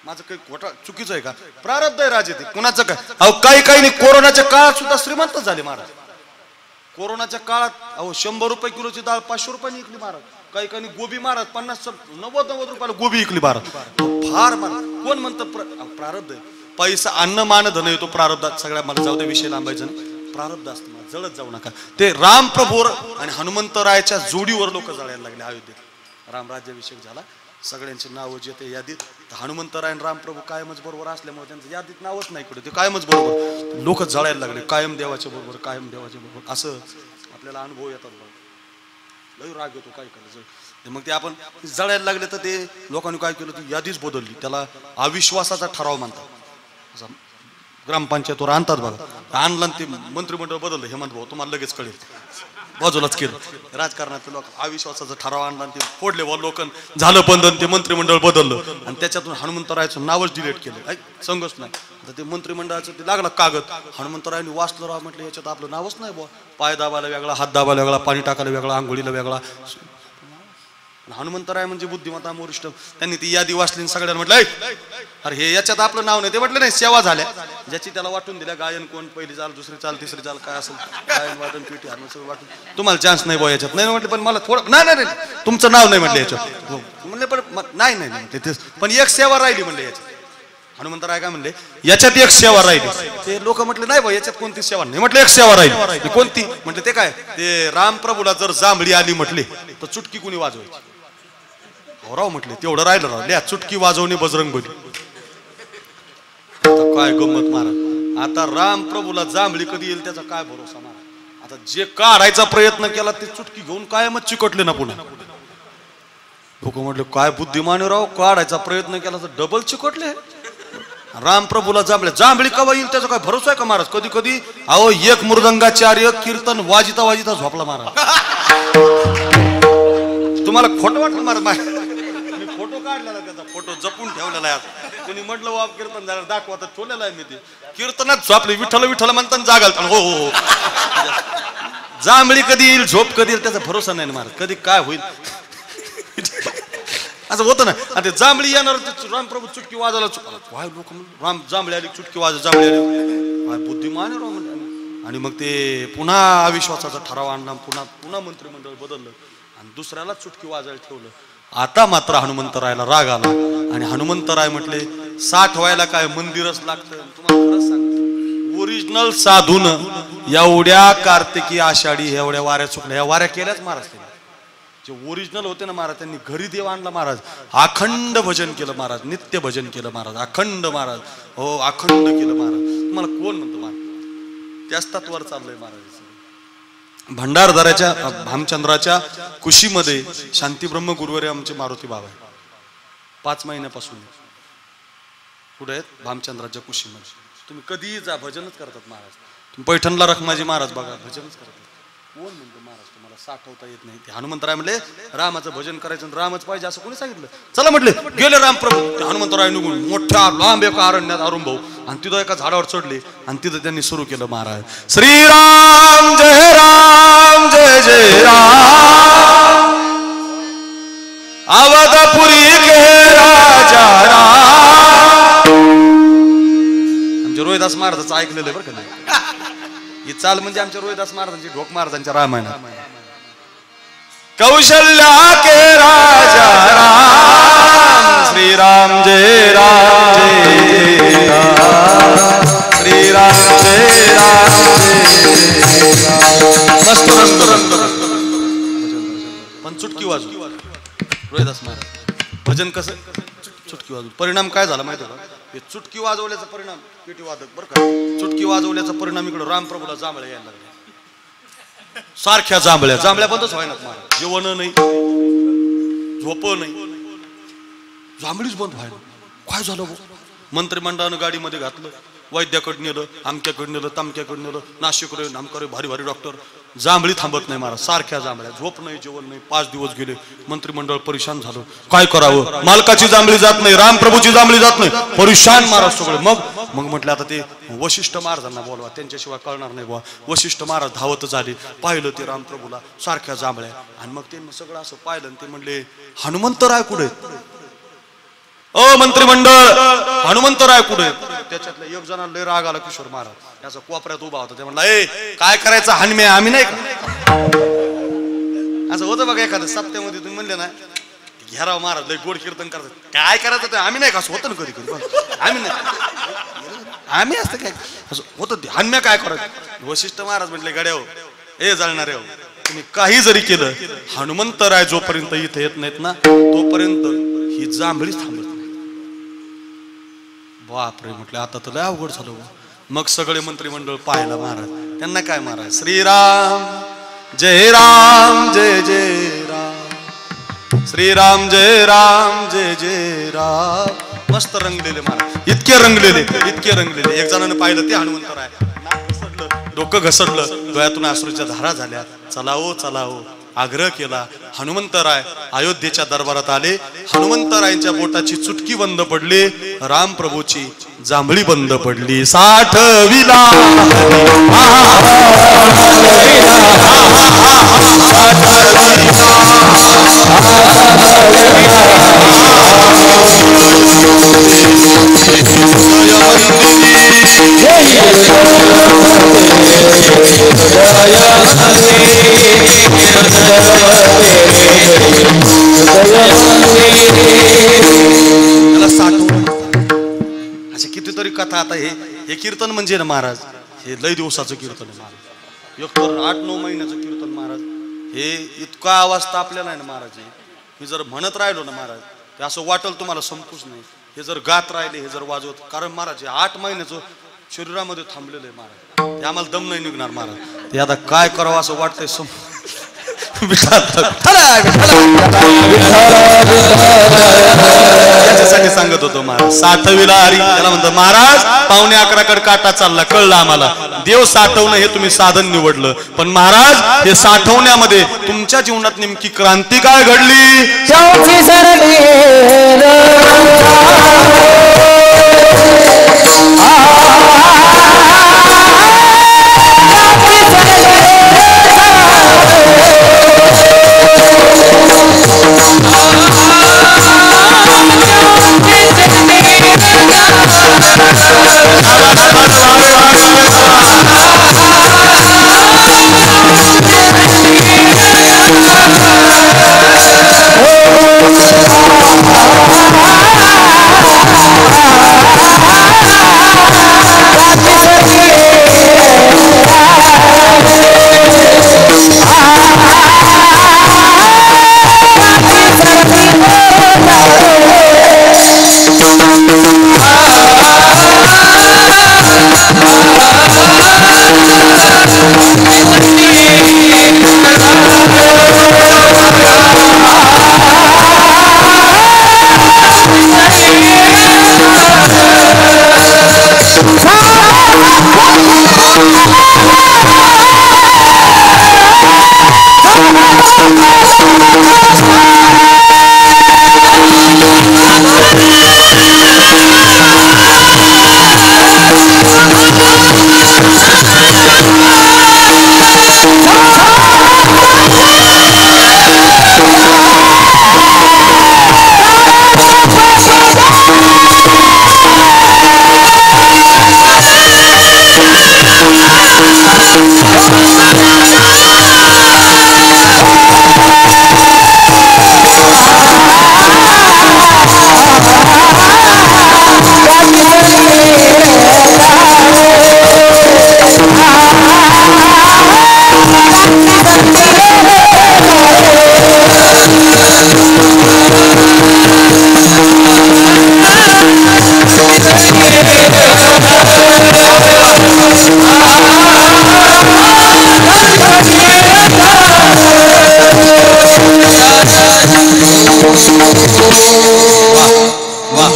माझं काही खोटा चुकीचं आहे का. प्रारब्ध आहे राजे ते कुणाचं काय. अहो काही काही नाही. कोरोनाच्या काळात सुद्धा श्रीमंत झाले महाराज. कोरोनाच्या काळात अहो 100 रुपये किलोची डाळ 500 रुपयाने विकली महाराज. काही काही गोबी महाराज 50-90 रुपयाला गोबी विकली महाराज. फार महाराज. कोण म्हणतं प्रारब्ध आहे. पैसा अन्न मान धन येतो प्रारब्धात. सगळ्या मला जाऊ दे विषय लांबायचा नाही. प्रारब्ध असतं महाराज. जळत जाऊ नका. ते रामप्रभूवर आणि हनुमंतरायाच्या जोडीवर लोक जळायला लागले अयोध्येत. रामराज्याभिषेक झाला. सगळ्यांची नावं जे ते यादीत. हनुमंतराय आणि रामप्रभू कायमच बरोबर असल्यामुळे त्यांचं यादीत नावच नाही कुठे. ते कायमच बरोबर लोक जळायला लागले. कायम देवाच्या बरोबर, कायम देवाच्या बरोबर. असं आपल्याला अनुभव येतात बघा. लय राग येतो काय करायचं. मग ते आपण जळायला लागले तर ते लोकांनी काय केलं, ती यादीच बदलली. त्याला अविश्वासाचा ठराव म्हणतात. ग्रामपंचायतवर आणतात बघा. आणला ते मंत्रिमंडळ बदललं. हेमंत भाऊ तुम्हाला लगेच कळेल. बाजूलाच केलं. राजकारणातले लोक अविश्वासाचा ठराव आणला आणि ते फोडले व लोक झालं बंधन. ते मंत्रिमंडळ बदललं आणि त्याच्यातून हनुमंतरायचं नावच डिलीट केलं. संघच नाही. आता ते मंत्रिमंडळाचं ते लागला कागद. हनुमंतरायने वाचलं राव. म्हटलं याच्यात आपलं नावच नाही बुवा. पाय दाबायला वेगळा, हात दाबायला वेगळा, पाणी टाकायला वेगळा, आंघोळीला वेगळा. हनुमंतराय म्हणजे बुद्धिमत्ता वरिष्ठ. त्यांनी ती यादी वाचली. सगळ्यांना म्हटलं अरे हे याच्यात आपलं नाव नाही. ते म्हटलं नाही सेवा झाल्या ज्याची त्याला वाटून दिल्या. गायन कोण पहिली चाल, दुसरी चाल, तिसरी चाल काय असेल गायन वाटून पिटी हार्मोन सगळं वाटून. तुम्हाला चान्स नाही बुवा याच्यात. नाही म्हटलं पण मला थोडं नाही नाही तुमचं नाव नाही म्हटलं याच्यात. म्हणले पण नाही नाही म्हटले पण एक सेवा राहिली म्हणले याच्यात. हनुमंतराय काय म्हणले याच्यात एक सेवा राहिली. ते लोक म्हटले नाही बा याच्यात कोणती सेवा नाही. म्हटलं एक सेवा राहिली. कोणती म्हटलं ते काय ते रामप्रभूला जर जांभळी आली म्हटले तर चुटकी कुणी वाजवायची. राव म्हटले तेवढं राहिलं राव. लिहा चुटकी वाजवणे बजरंगबली. काय गंमत महाराज. आता रामप्रभूला जांभळी कधी येईल त्याचा काय भरोसा महाराज. आता जे काढायचा प्रयत्न केला ते चुटकी घेऊन कायमच चिकटले ना पुन्हा. लोक म्हटले काय बुद्धिमान राव. काढायचा प्रयत्न केला तर डबल चिकटले. रामप्रभूला जांभळी कवा येईल त्याचा काय भरोसा आहे का महाराज. कधी कधी अहो एक मृदंगाचार्य कीर्तन वाजिता वाजिता झोपला महाराज. तुम्हाला खोटं वाटलं महाराज. मी फोटो काढलेला त्याचा. फोटो जपून ठेवलेला आहे. कोणी म्हटलं बाप कीर्तन झालं दाखवा तर ठेवलेला आहे मी. ते कीर्तनात झोपले. विठ्ठल विठ्ठल म्हणताना जागाल. हो हो जांभळी कधी येईल झोप कधी येईल त्याचा भरोसा नाही महाराज. कधी काय होईल असं होतं ना. आणि ते जांभळी येणार रामप्रभू चुटकी वाजायला काय लोक राम जांभळी आली चुटकी वाज जांभळी आली काय बुद्धिमान राव म्हणजे. आणि मग ते पुन्हा अविश्वासाचा ठराव आणला. पुन्हा मंत्रिमंडळ बदललं आणि दुसऱ्याला चुटकी वाजायला ठेवलं. आता मात्र हनुमंतरायला राग आला आणि हनुमंतराय म्हटले 60 व्हायला काय मंदिरच लागतं. तुम्हाला खरंच सांगतो ओरिजिनल साधून एवढ्या कार्तिकी आषाढी एवढ्या वाऱ्या चुकल्या. या वाऱ्या केल्याच महाराज. जे ओरिजिनल होते ना महाराज, त्यांनी घरी देव आणला महाराज, अखंड भजन केलं महाराज, नित्य भजन केलं महाराज, अखंड महाराज, हो अखंड केलं महाराज. तुम्हाला कोण म्हणतो महाराज? त्याच तत्वावर चाललंय महाराज. भंडारदऱ्याच्या भामचंद्राच्या कुशीमध्ये शांतीब्रह्म गुरुवारी आमचे मारुती बाबा आहे. 5 महिन्यापासून कुठे आहेत? भामचंद्राच्या कुशीमध्ये. तुम्ही कधीही जा, भजनच करतात महाराज. तुम्ही पैठणला रखमाजी महाराज बघा, भजनच करतात. कोण म्हणतो महाराज तुम्हाला साठवता येत नाही? ते हनुमंतराय म्हणले रामाचं भजन करायचं, रामच पाहिजे असं कोणी सांगितलं? चला म्हटले, गेले रामप्रभू. ते हनुमंतराय निघून मोठ्या लांब एका अरण्यात अरुंभाऊ, आणि तिथं एका झाडावर चढले, आणि तिथं त्यांनी सुरू केलं महाराज, श्रीराम जय राम जय जय राम, अवधपुरी के राजा राम. आमच्या रोहिदास महाराजाचं ऐकलेलं आहे बरं का नाही? ही चाल म्हणजे आमच्या रोहिदास महाराजांची, ढोक महाराजांच्या रामायणात. कौशल्या के राजा राम, श्रीराम जय राम जय राम, श्रीराम जय राम जय राम. मस्त रंग रंग पण चुटकी वाजू रोहिदास महाराज. भजन कसं? चुटकी वाजू. परिणाम काय झाला माहिती का? हे चुटकी वाजवल्याचा परिणाम, पेटी वादक बरं का, चुटकी वाजवल्याचा परिणाम इकडं रामप्रभूला जांभळ्या यायला लागल्या. सारख्या जांभळ्या बंदच व्हायनात महाराज. जेवण नाही, झोप नाही, जांभळीच बंद व्हायला. काय झालं? मंत्रिमंडळानं गाडीमध्ये घातलं, वैद्याकडे नेलं, आमक्याकडे नेलं, तामक्याकडे नेलं, नाशिकडे नामकडे भारी भारी डॉक्टर. जांभळी थांबत नाही महाराज, सारख्या जांभळ्या. झोप नाही, जेवण नाही. 5 दिवस गेले, मंत्रिमंडळ परेशान झालं. काय करावं? मालकाची जांभळी जात नाही, रामप्रभूची जांभळी जात नाही, परेशान महाराज सगळे. मग म्हटलं आता ते वशिष्ठ महाराजांना बोलवा, त्यांच्याशिवाय कळणार नाही बुवा. वशिष्ठ महाराज धावत झाले, पाहिलं ते रामप्रभूला, सारख्या जांभळ्या. आणि मग त्यांनी सगळं असं पाहिलं, आणि ते म्हणले हनुमंतराय कुठे? ओ मंत्रिमंडळ, हनुमंतराय कुठे? त्याच्यातल्या एक जणाला लय राग आला किशोर महाराज, त्याचा कोपऱ्यात उभा होता. ते म्हणला, ए काय करायचं हनमे, आम्ही नाही का? असं होतं बघा एखादं सप्त्यामध्ये. तुम्ही म्हणले ना घ्याराव महाराज लय गोड कीर्तन करतात, काय करायचं ते आम्ही नाही का? असं होतं ना कधी कधी. आम्ही नाही, आम्ही असतं काय असं होतं ते. हनम्या काय करायचं? वशिष्ठ महाराज म्हटले, गड्या हो, ए जळणारे हो, तुम्ही काही जरी केलं, हनुमंतराय जोपर्यंत इथे येत नाहीत ना, तोपर्यंत ही जांभळीच थांबत नाही. बापरे म्हटलं, आता तर लय अवघड झालं. मग सगळे मंत्रिमंडळ पाहायला महाराज. त्यांना काय महाराज? श्रीराम जय राम जय जय राम, श्रीराम जय राम जय जय राम. मस्त रंगलेले महाराज, इतके रंगलेले. एक जणांनी पाहिलं ते हनुमंतराय, नाक घसरलं, डोकं घसरलं, डोळ्यातून अश्रूच्या धारा झाल्या. चलाओ आग्रह केला. हनुमंतराय अयोध्येच्या दरबारात आले. हनुमंतरायांच्या बोटाची चुटकी बंद पडली, रामप्रभूची जांभळी बंद पडली. साठविला असे कितीतरी कथा. आता हे कीर्तन म्हणजे ना महाराज, हे लय दिवसाचं कीर्तन आहे महाराज. एक तर 8-9 महिन्याचं कीर्तन महाराज. हे इतका आवाज तापलेला आहे ना महाराज. मी जर म्हणत राहिलो ना महाराज, ते असं वाटल तुम्हाला संपूच नाही. हे जर गात राहिले, हे जर वाजवत, कारण महाराज हे 8 महिन्याचं शरीरामध्ये थांबलेलं आहे महाराज. ते आम्हाला दम नाही निघणार महाराज. ते आता काय करावं असं वाटतंय. त्याच्यासाठी सांगत होतो महाराज. साठविला हरी त्याला म्हणतो महाराज. 11:15 काटा चालला, कळलं आम्हाला. देव साठवणं हे तुम्ही साधन निवडलं, पण महाराज हे साठवण्यामध्ये तुमच्या जीवनात नेमकी क्रांती काय घडली?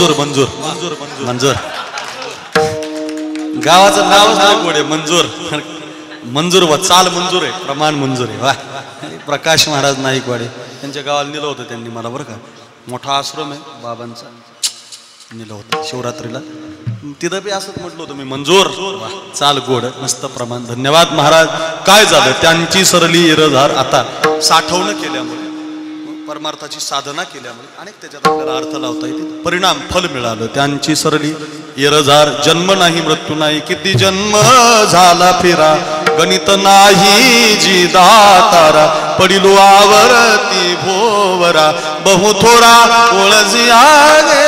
मंजूर मंजूर मंजूर मंजूर गावाचं नावच नाही गोड आहे मंजूर मंजूर वा चाल मंजूर आहे प्रमाण मंजूर आहे वा प्रकाश महाराज नाईकवाडे त्यांच्या गावाला नेलं होतं त्यांनी मला बरं का मोठा आश्रम आहे बाबांचा नेलं होतं शिवरात्रीला तिथं बी असंच म्हटलं होतं मी मंजूर चाल गोड मस्त प्रमाण धन्यवाद महाराज काय झालं त्यांची सरली इरधार आता साठवणं केल्यामुळे परमार्थाची साधना केल्यामुळे अनेक त्याच्यात आपल्याला अर्थ लावता येते परिणाम फल मिळालं त्यांची सरली इरधार जन्म नाही मृत्यू नाही किती जन्म झाला फिरा गणित नाही जी दातारा पडिलो आवरती भोवरा बहु थोडा ओळजी आगे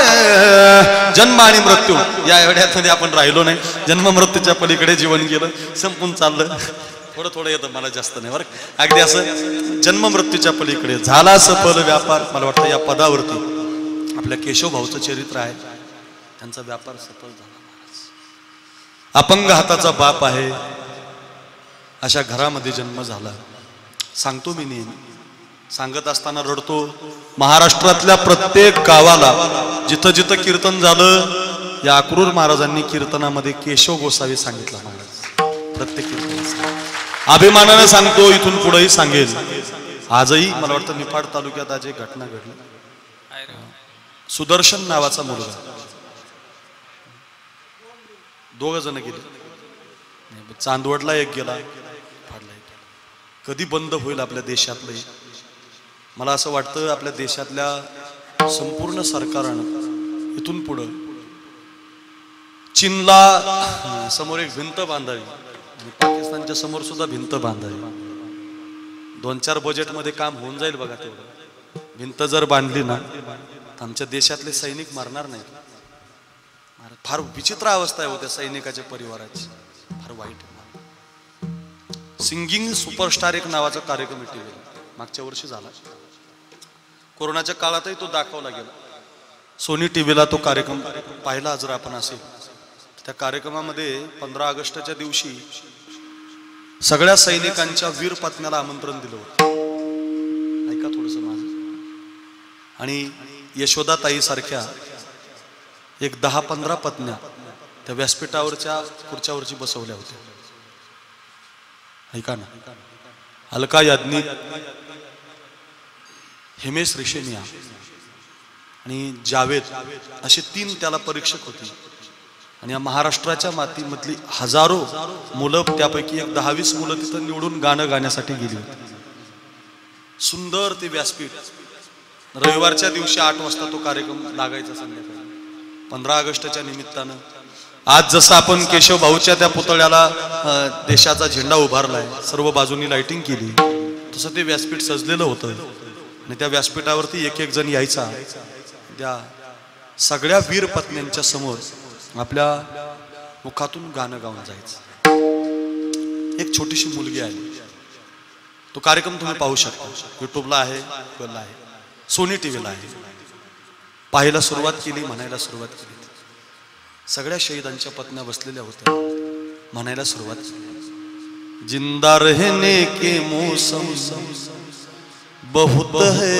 जन्म आणि मृत्यू या एवढ्यामध्ये आपण राहिलो नाही जन्म मृत्यूच्या पलीकडे जीवन गेलं संपून चाललं थोडं थोडं येतं मला जास्त नाही बरं अगदी असं जन्म मृत्यूच्या पलीकडे झाला सफल व्यापार मला वाटतं या पदावरती आपल्या केशव भाऊचं चरित्र आहे त्यांचा व्यापार सफल झाला अपंग हाताचा बाप आहे अशा घरामध्ये जन्म झाला सांगतो मी नेहमी सांगत असताना रडतो महाराष्ट्रातल्या प्रत्येक गावाला जिथं जिथं कीर्तन झालं या अक्रूर महाराजांनी कीर्तनामध्ये केशव गोसावी सांगितलं महाराज प्रत्येक कीर्तनाचा अभिमानाने सांगतो इथून पुढेही सांगेल आजही मला वाटतं निफाड तालुक्यात आज एक घटना घडली सुदर्शन नावाचा मुलगा दोघ जण गेले चांदवडला एक गेला कधी बंद होईल आपल्या देशातलं मला असं वाटतं आपल्या देशातल्या संपूर्ण सरकारानं इथून पुढं चीनला समोर एक भिंत बांधावी आणि पाकिस्तानच्या समोर सुद्धा भिंत बांधावी 2-4 बजेटमध्ये काम होऊन जाईल बघा तेवढं भिंत जर बांधली ना तर आमच्या देशातले सैनिक मरणार नाही फार विचित्र अवस्था आहे होत्या सैनिकाच्या परिवाराची फार वाईट सिंगिंग सुपरस्टार एक नावाचा कार्यक्रम टीव्हीला मागच्या वर्षी झाला कोरोनाच्या काळातही तो दाखवला गेला सोनी टीव्हीला तो कार्यक्रम पाहिला जर आपण असेल त्या कार्यक्रमामध्ये 15 ऑगस्टच्या दिवशी सगळ्या सैनिकांच्या वीर पत्न्याला आमंत्रण दिलं होतं ऐका थोडस माझं आणि यशोदाताई सारख्या एक 10-15 पत्न्या त्या व्यासपीठावरच्या खुर्च्यावरची बसवल्या होत्या ऐका ना अलका याज्ञिक हिमेश रेशमिया आणि जावेद असे 3 त्याला परीक्षक होते आणि या महाराष्ट्राच्या मातीमधली हजारो मुलं त्यापैकी एक 10-20 मुलं तिथं निवडून गाणं गाण्यासाठी गेली होती सुंदर ते व्यासपीठ रविवारच्या दिवशी 8 वाजता तो कार्यक्रम लागायचा संध्याकाळी 15 ऑगस्टच्या निमित्तानं आज जसं आपण केशव भाऊच्या त्या पुतळ्याला देशाचा झेंडा उभारलाय सर्व बाजूनी लाइटिंग केली तसं ते व्यासपीठ सजलेलं होतं आणि त्या व्यासपीठावरती एक जण यायचा त्या सगळ्या वीर पत्न्यांच्या समोर आपल्या मुखातून गाणं गाऊन जायचं एक छोटीशी मुलगी आली तो कार्यक्रम तुम्ही पाहू शकता युट्यूबला आहे गुगलला आहे सोनी टीव्हीला आहे पाहायला सुरुवात केली म्हणायला सुरुवात केली सगळ्या शहीदांच्या पत्न्या बसलेल्या होत्या म्हणायला सुरुवात केली जिंदा रहने के मौसम बहुत है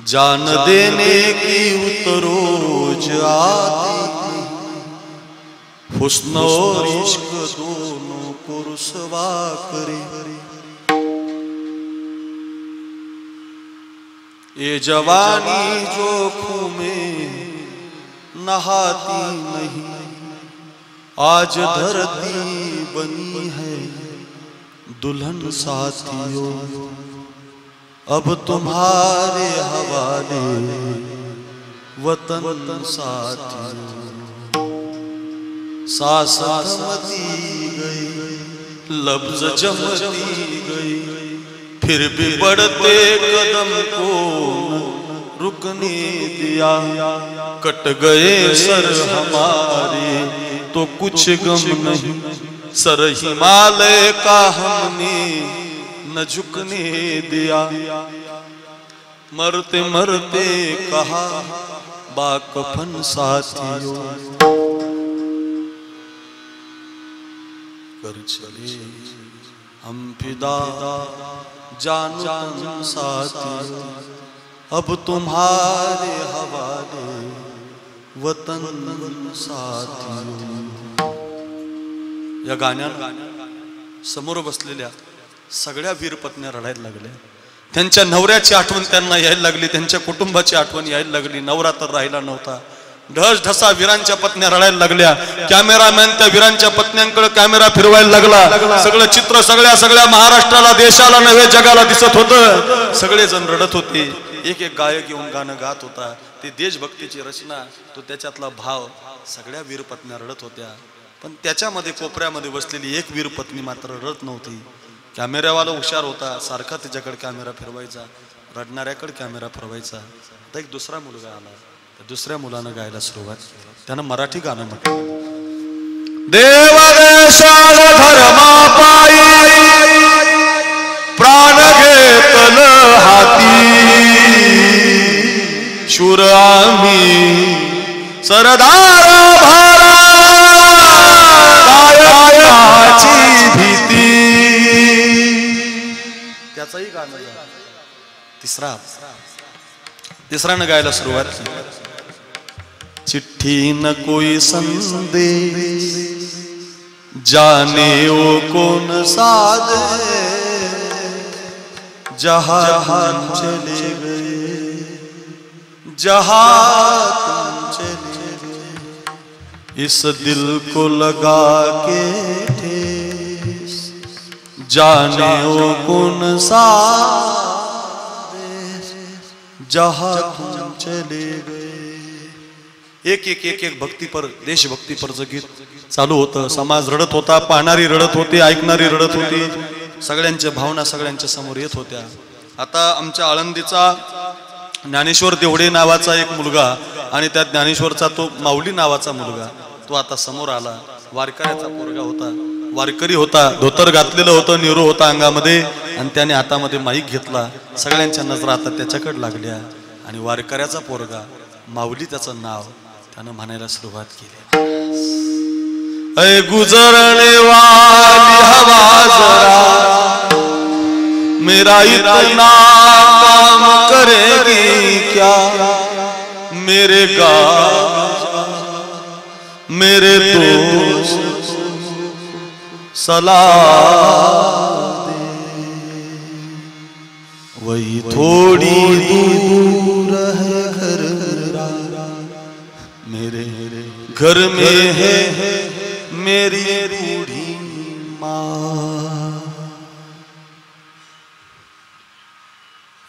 जान देने की उतरोज आती हुस्न और इश्क दोनों को रुसवा करे ये जवानी जोखों में नहाती नहीं आज धरती बनी है दुल्हन साथियों अब तुम्हारे हवाले वतन साथियों सांस थमती गई लफ्ज जमती गई फिर भी बढ़ते कदम को रुकने दिया कट गए सर हमारे तो कुछ गम नहीं सर हिमालय का हमने न झुकने दिया मरते मरते कहा बाकफन साथियों कर चले हम फिदा जान साथियों अब तुम्हारे हवाले वतन साथियों. या गाण्यात समोर बसलेल्या सगळ्या वीर पत्न्या रडायला लागल्या. त्यांच्या नवऱ्याची आठवण त्यांना यायला लागली, त्यांच्या कुटुंबाची आठवण यायला लागली. नवरा तर राहिला नव्हता. ढस ढसा वीरांच्या पत्न्या रडायला लागल्या. कॅमेरामॅन त्या वीरांच्या पत्न्यांकडे कॅमेरा फिरवायला लागला. सगळं चित्र सगळ्या महाराष्ट्राला, देशाला नव्हे जगाला दिसत होतं. सगळेजण रडत होते. एक एक गायक येऊन गाणं गात होता. ती देशभक्तीची रचना, तो त्याच्यातला भाव, सगळ्या वीर पत्न्या रडत होत्या. पण त्याच्यामध्ये कोपऱ्यामध्ये बसलेली एक वीर पत्नी मात्र रडत नव्हती. कॅमेरावाला हुशार होता, सारखा तिच्याकडे कॅमेरा फिरवायचा, रडणाऱ्याकडे कॅमेरा फिरवायचा. आता एक दुसरा मुलगा आला. त्या दुसऱ्या मुलानं गायला सुरुवात केली. त्यानं मराठी गाणं म्हटलं. देव देशाला धर्मा पायी प्राण घेतल हाती, शूर आम्ही सरदार भारा कायकाची भीती. त्याचंही गाणं तिसऱ्यानं गायला सुरुवात केली. चिट्ठी न कोई संदेश जाने वो कौन सादे, जहां हम चले गए, जहां तुम चले गए, इस दिल को लगा के ठेस, जाने वो कौन सा जहां तुम चले गए. एक एक एक एक भक्तीपर, देशभक्तीपरचं गीत चालू होतं. समाज रडत होता, पाहणारी रडत होती, ऐकणारी रडत होती. सगळ्यांच्या भावना सगळ्यांच्या समोर येत होत्या. आता आमच्या आळंदीचा ज्ञानेश्वर देवडे नावाचा एक मुलगा आणि त्या ज्ञानेश्वरचा तो माऊली नावाचा मुलगा, तो आता समोर आला. वारकऱ्याचा पोरगा होता, वारकरी होता, धोतर घातलेलं होतं, निरो होता अंगामध्ये, आणि त्याने हातामध्ये माईक घेतला. सगळ्यांच्या नजरा आता त्याच्याकडे लागल्या. आणि वारकऱ्याचा पोरगा माऊली त्याचं नाव त्यानं म्हणायला सुरुवात केली. ऐ गुजरने वाली हवा जरा मेरा इतना काम करेगी क्या, मेरे गाँव मेरे दोस्त सलाह दे, वही थोड़ी दूर है घर मेरे घर में है मेरी बूढ़ी माँ.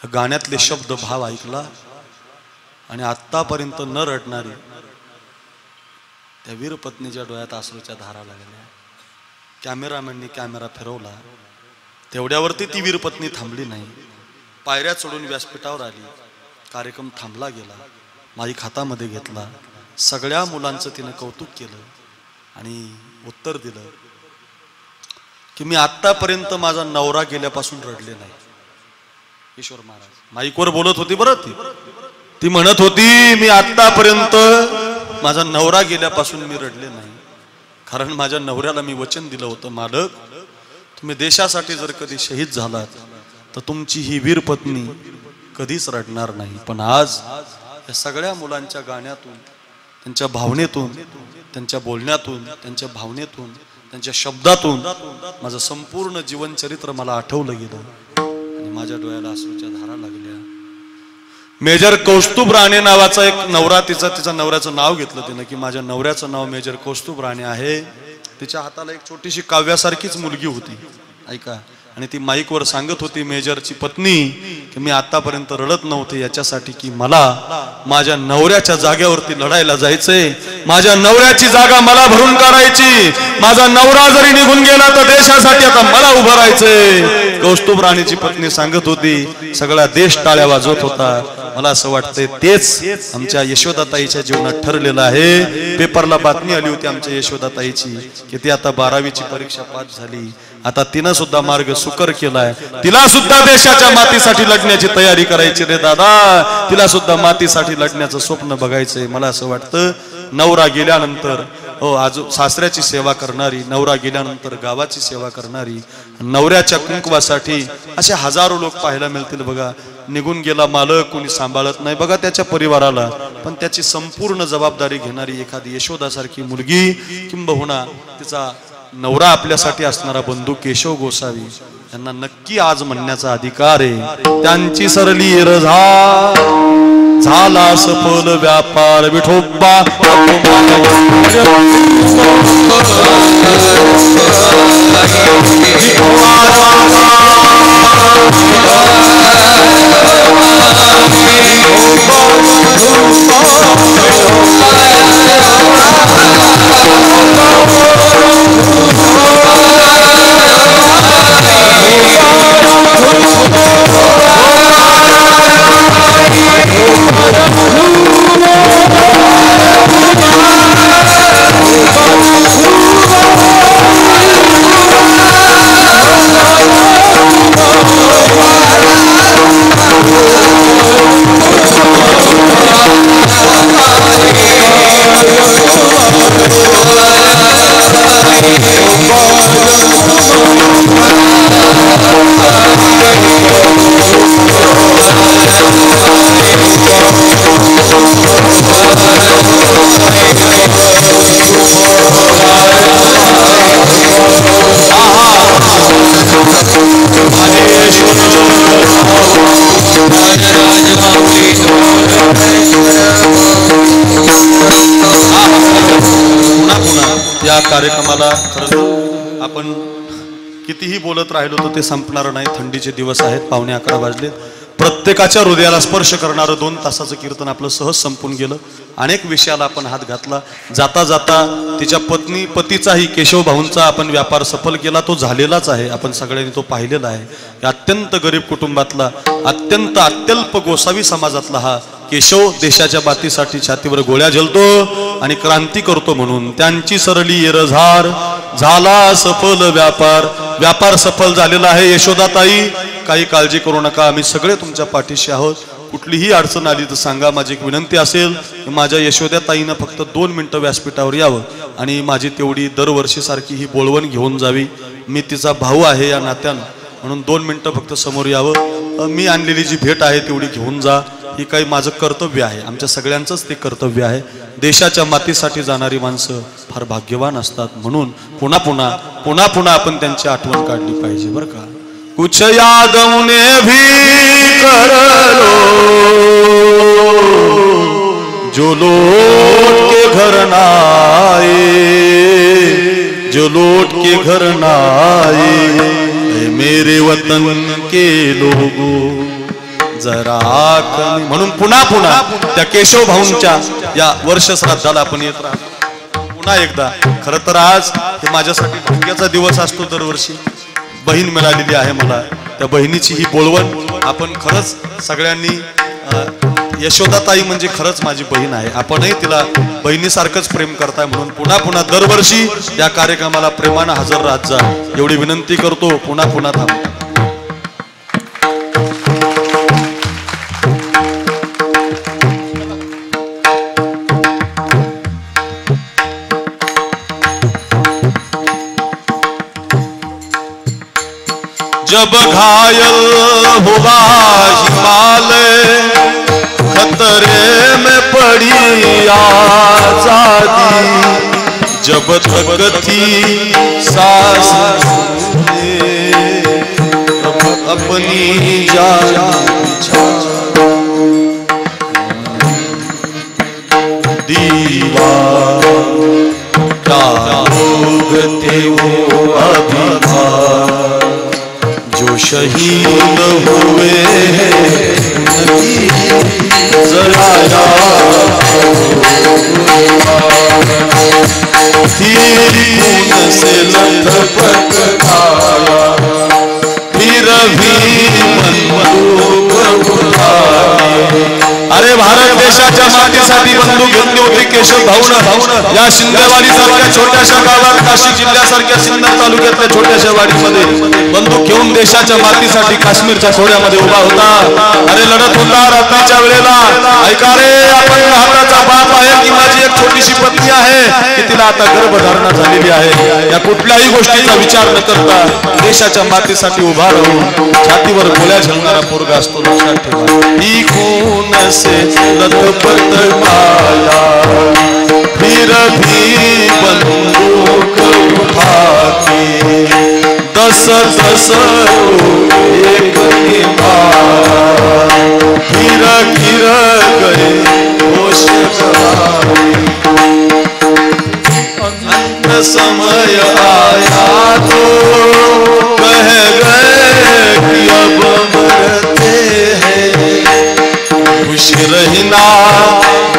गाण्यातले शब्द भाव ऐकला आणि आतापर्यंत न रडणारी त्या वीर पत्नीच्या डोळ्यात अश्रूच्या धारा लागल्या. कॅमेरामॅननी कॅमेरा फिरवला. तेवढ्यावरती ती वीर पत्नी थांबली नाही. पायऱ्या चढून व्यासपीठावर आली. कार्यक्रम थांबला गेला. माईक हातामध्ये घेतला. सगळ्या मुलांचं तिनं कौतुक केलं आणि उत्तर दिलं की मी आतापर्यंत माझा नवरा गेल्यापासून रडले नाही. ईश्वर महाराज माईकवर बोलत होती बरं. ती म्हणत होती मी आतापर्यंत माझा नवरा गेल्यापासून मी रडले नाही, कारण माझ्या नवऱ्याला मी वचन दिलं होतं, मालक तुम्ही देशासाठी जर कधी शहीद झालात तर तुमची ही वीर पत्नी कधीच रडणार नाही. पण आज या सगळ्या मुलांच्या गाण्यातून, त्यांच्या भावनेतून, त्यांच्या बोलण्यातून, त्यांच्या भावनेतून, त्यांच्या शब्दातून माझं संपूर्ण जीवनचरित्र मला आठवलं गेलं आणि माझ्या डोळ्याला अश्रूच्या धारा लागल्या. मेजर कौस्तुभ राणे नावाचा एक नवरा, तिचा नवऱ्याचं नाव घेतलं तिनं की माझ्या नवऱ्याचं नाव मेजर कौस्तुभ राणे आहे. तिच्या हाताला एक छोटीशी काव्यासारखीच मुलगी होती, ऐका. आणि ती माईकवर सांगत होती मेजरची पत्नी की मी आतापर्यंत रडत नव्हते याच्यासाठी की मला माझ्या नवऱ्याच्या जागेवरती लढायला जायचंय. माझ्या नवऱ्याची जागा मला भरून काढायची. माझा नवरा जरी निघून गेला तर देशासाठी आता मला उभं राहायचंय. कौस्तुभ राणीची पत्नी सांगत होती. सगळा देश टाळ्या वाजवत होता. मला असं वाटतंय तेच आमच्या यशोदाताईच्या जीवनात ठरलेलं आहे. पेपरला बातमी आली होती आमच्या यशोदाताईची की ती आता 12वीची परीक्षा पास झाली. आता तिनं सुद्धा मार्ग सुकर केलाय. तिला सुद्धा देशाच्या मातीसाठी लढण्याची तयारी करायची रे दादा. तिला सुद्धा मातीसाठी लढण्याचं स्वप्न बघायचंय. मला असं वाटतं नवरा गेल्यानंतर हो, आज सासऱ्याची सेवा करणारी, नवरा गेल्यानंतर गावाची सेवा करणारी, नवऱ्याच्या कुंकवासाठी असे हजारो लोक पाहायला मिळतील बघा. निघून गेला मालक, कोणी सांभाळत नाही बघा त्याच्या परिवाराला, पण त्याची संपूर्ण जबाबदारी घेणारी एखादी यशोदासारखी मुलगी, किंबहुना तिचा नवरा आपल्यासाठी असणारा बंधू केशव गोसावी यांना नक्की आज म्हणण्याचा अधिकार आहे. त्यांची सरली रजा झाला सफल व्यापार विठोबा. या कार्यक्रमाला आपण कितीही बोलत राहिलो तर ते संपणार नाही. थंडीचे दिवस आहेत, 11:15 वाजलेत. प्रत्येकाच्या हृदयाला स्पर्श करणारं 2 तासाचं कीर्तन आपलं सहज संपून गेलं. अनेक विषयाला आपण हात घातला. जाता जाता तिच्या पतीचाही, केशव भाऊंचा आपण व्यापार सफल केला. तो झालेलाच आहे, आपण सगळ्यांनी तो पाहिलेला आहे. अत्यंत गरीब कुटुंबातला, अत्यंत अत्यल्प गोसावी समाजातला हा केशव देशाच्या बातीसाठी छातीवर गोळ्या झेलतो आणि क्रांती करतो. म्हणून त्यांची सरली रझार झाला सफल व्यापार. व्यापार सफल झालेला आहे. यशोदाताई, काही काळजी करू नका, आम्ही सगळे तुमच्या पाठीशी आहोत. कुठलीही अडचण आली तर सांगा. माझी एक विनंती असेल की माझ्या यशोदाताईनं फक्त 2 मिनिटं व्यासपीठावर यावं आणि माझी तेवढी दरवर्षी सारखी ही बोलवण घेऊन जावी. मी तिचा भाऊ आहे या नात्यानं, म्हणून 2 मिनिटं फक्त समोर यावं. मी आणलेली जी भेट आहे तेवढी घेऊन जा. ही काही माझं कर्तव्य आहे, आमच्या सगळ्यांचंच ते कर्तव्य आहे. देशाच्या मातीसाठी जाणारी माणसं फार भाग्यवान असतात. म्हणून पुन्हा पुन्हा आपण त्यांची आठवण काढली पाहिजे बरं का. कुछ यादों ने भी कर लो जो लौट के घर ना आए, जो लौट के घर ना आए, मेरे वतन के लोगों जरा कमी. म्हणून पुन्हा त्या केशव भाऊंच्या या वर्ष श्राद्धाला आपण येत राहतो. पुन्हा एकदा खरं तर आज हे माझ्यासाठी भाग्याचा दिवस असतो. दरवर्षी बहीण मिळालेली आहे मला. त्या बहिणीची ही बोलवण आपण खरंच सगळ्यांनी, यशोदाताई म्हणजे खरंच माझी बहीण आहे. आपणही तिला बहिणीसारखंच प्रेम करताय. म्हणून पुन्हा दरवर्षी या कार्यक्रमाला प्रेमानं हजर राहत जा एवढी विनंती करतो. पुन्हा थांबतो. जब घायल हुआ हिमालय, खतरे में पड़ी आजादी, जब तक थी सांस अपनी जान दीवार क्या लोग थे वो अभिमान जो शहीद हुए जरा खून से लथपथ आया, फिर भी बंदूक उठाए. अरे भारत देशाच्या मातीसाठी बंदूक घेतली होती केशव भाऊन. या शिंदेवाडी सारख्या छोट्याशा गावात, काशी जिल्ह्यासारख्या सिन्नर तालुक्यातल्या छोट्याशा वाडीमध्ये बंदूक घेऊन देशाच्या मातीसाठी काश्मीरच्या खोड्यामध्ये उभा होता. अरे लढत होता रात्रीच्या वेळेला, ऐका रे आपण हाताचा बाप आहे की माझी एक छोटीशी पत्नी आहे की तिला आता गर्भधारणा झालेली आहे, या कुठल्याही गोष्टीचा विचार न करता देशाच्या मातेसाठी उभा राहून छातीवर गोळ्या झेलणारा पोरगा असतो, लक्षात ठेवा। ही खून से लथपथ काया फिर भी बंदूक उठाती, 10-10 एक ही मारा, गिर गिर गए होश गवाए। अंत समय आया तो कह गए कि अब मरते हैं, खुश रहना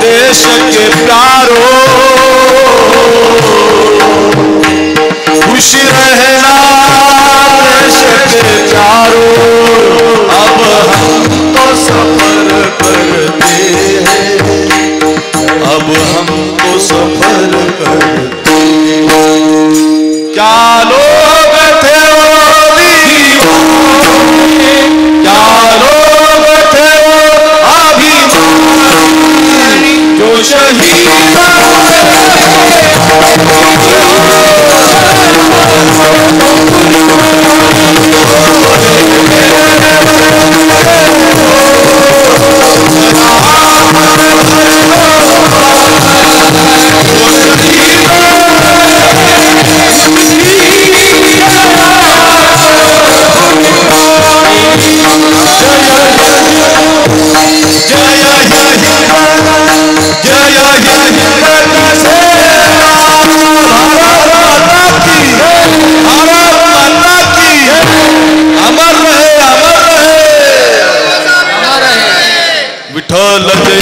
देश के प्यारो, खुश रहना देश के प्यारो, अब हम तो सफर करते हैं, अब हम तो सफर करते हैं। क्या लोग थे वो दीवाने, क्या लोग थे वो अभिमानी, जो शहीद विठ्ठल जय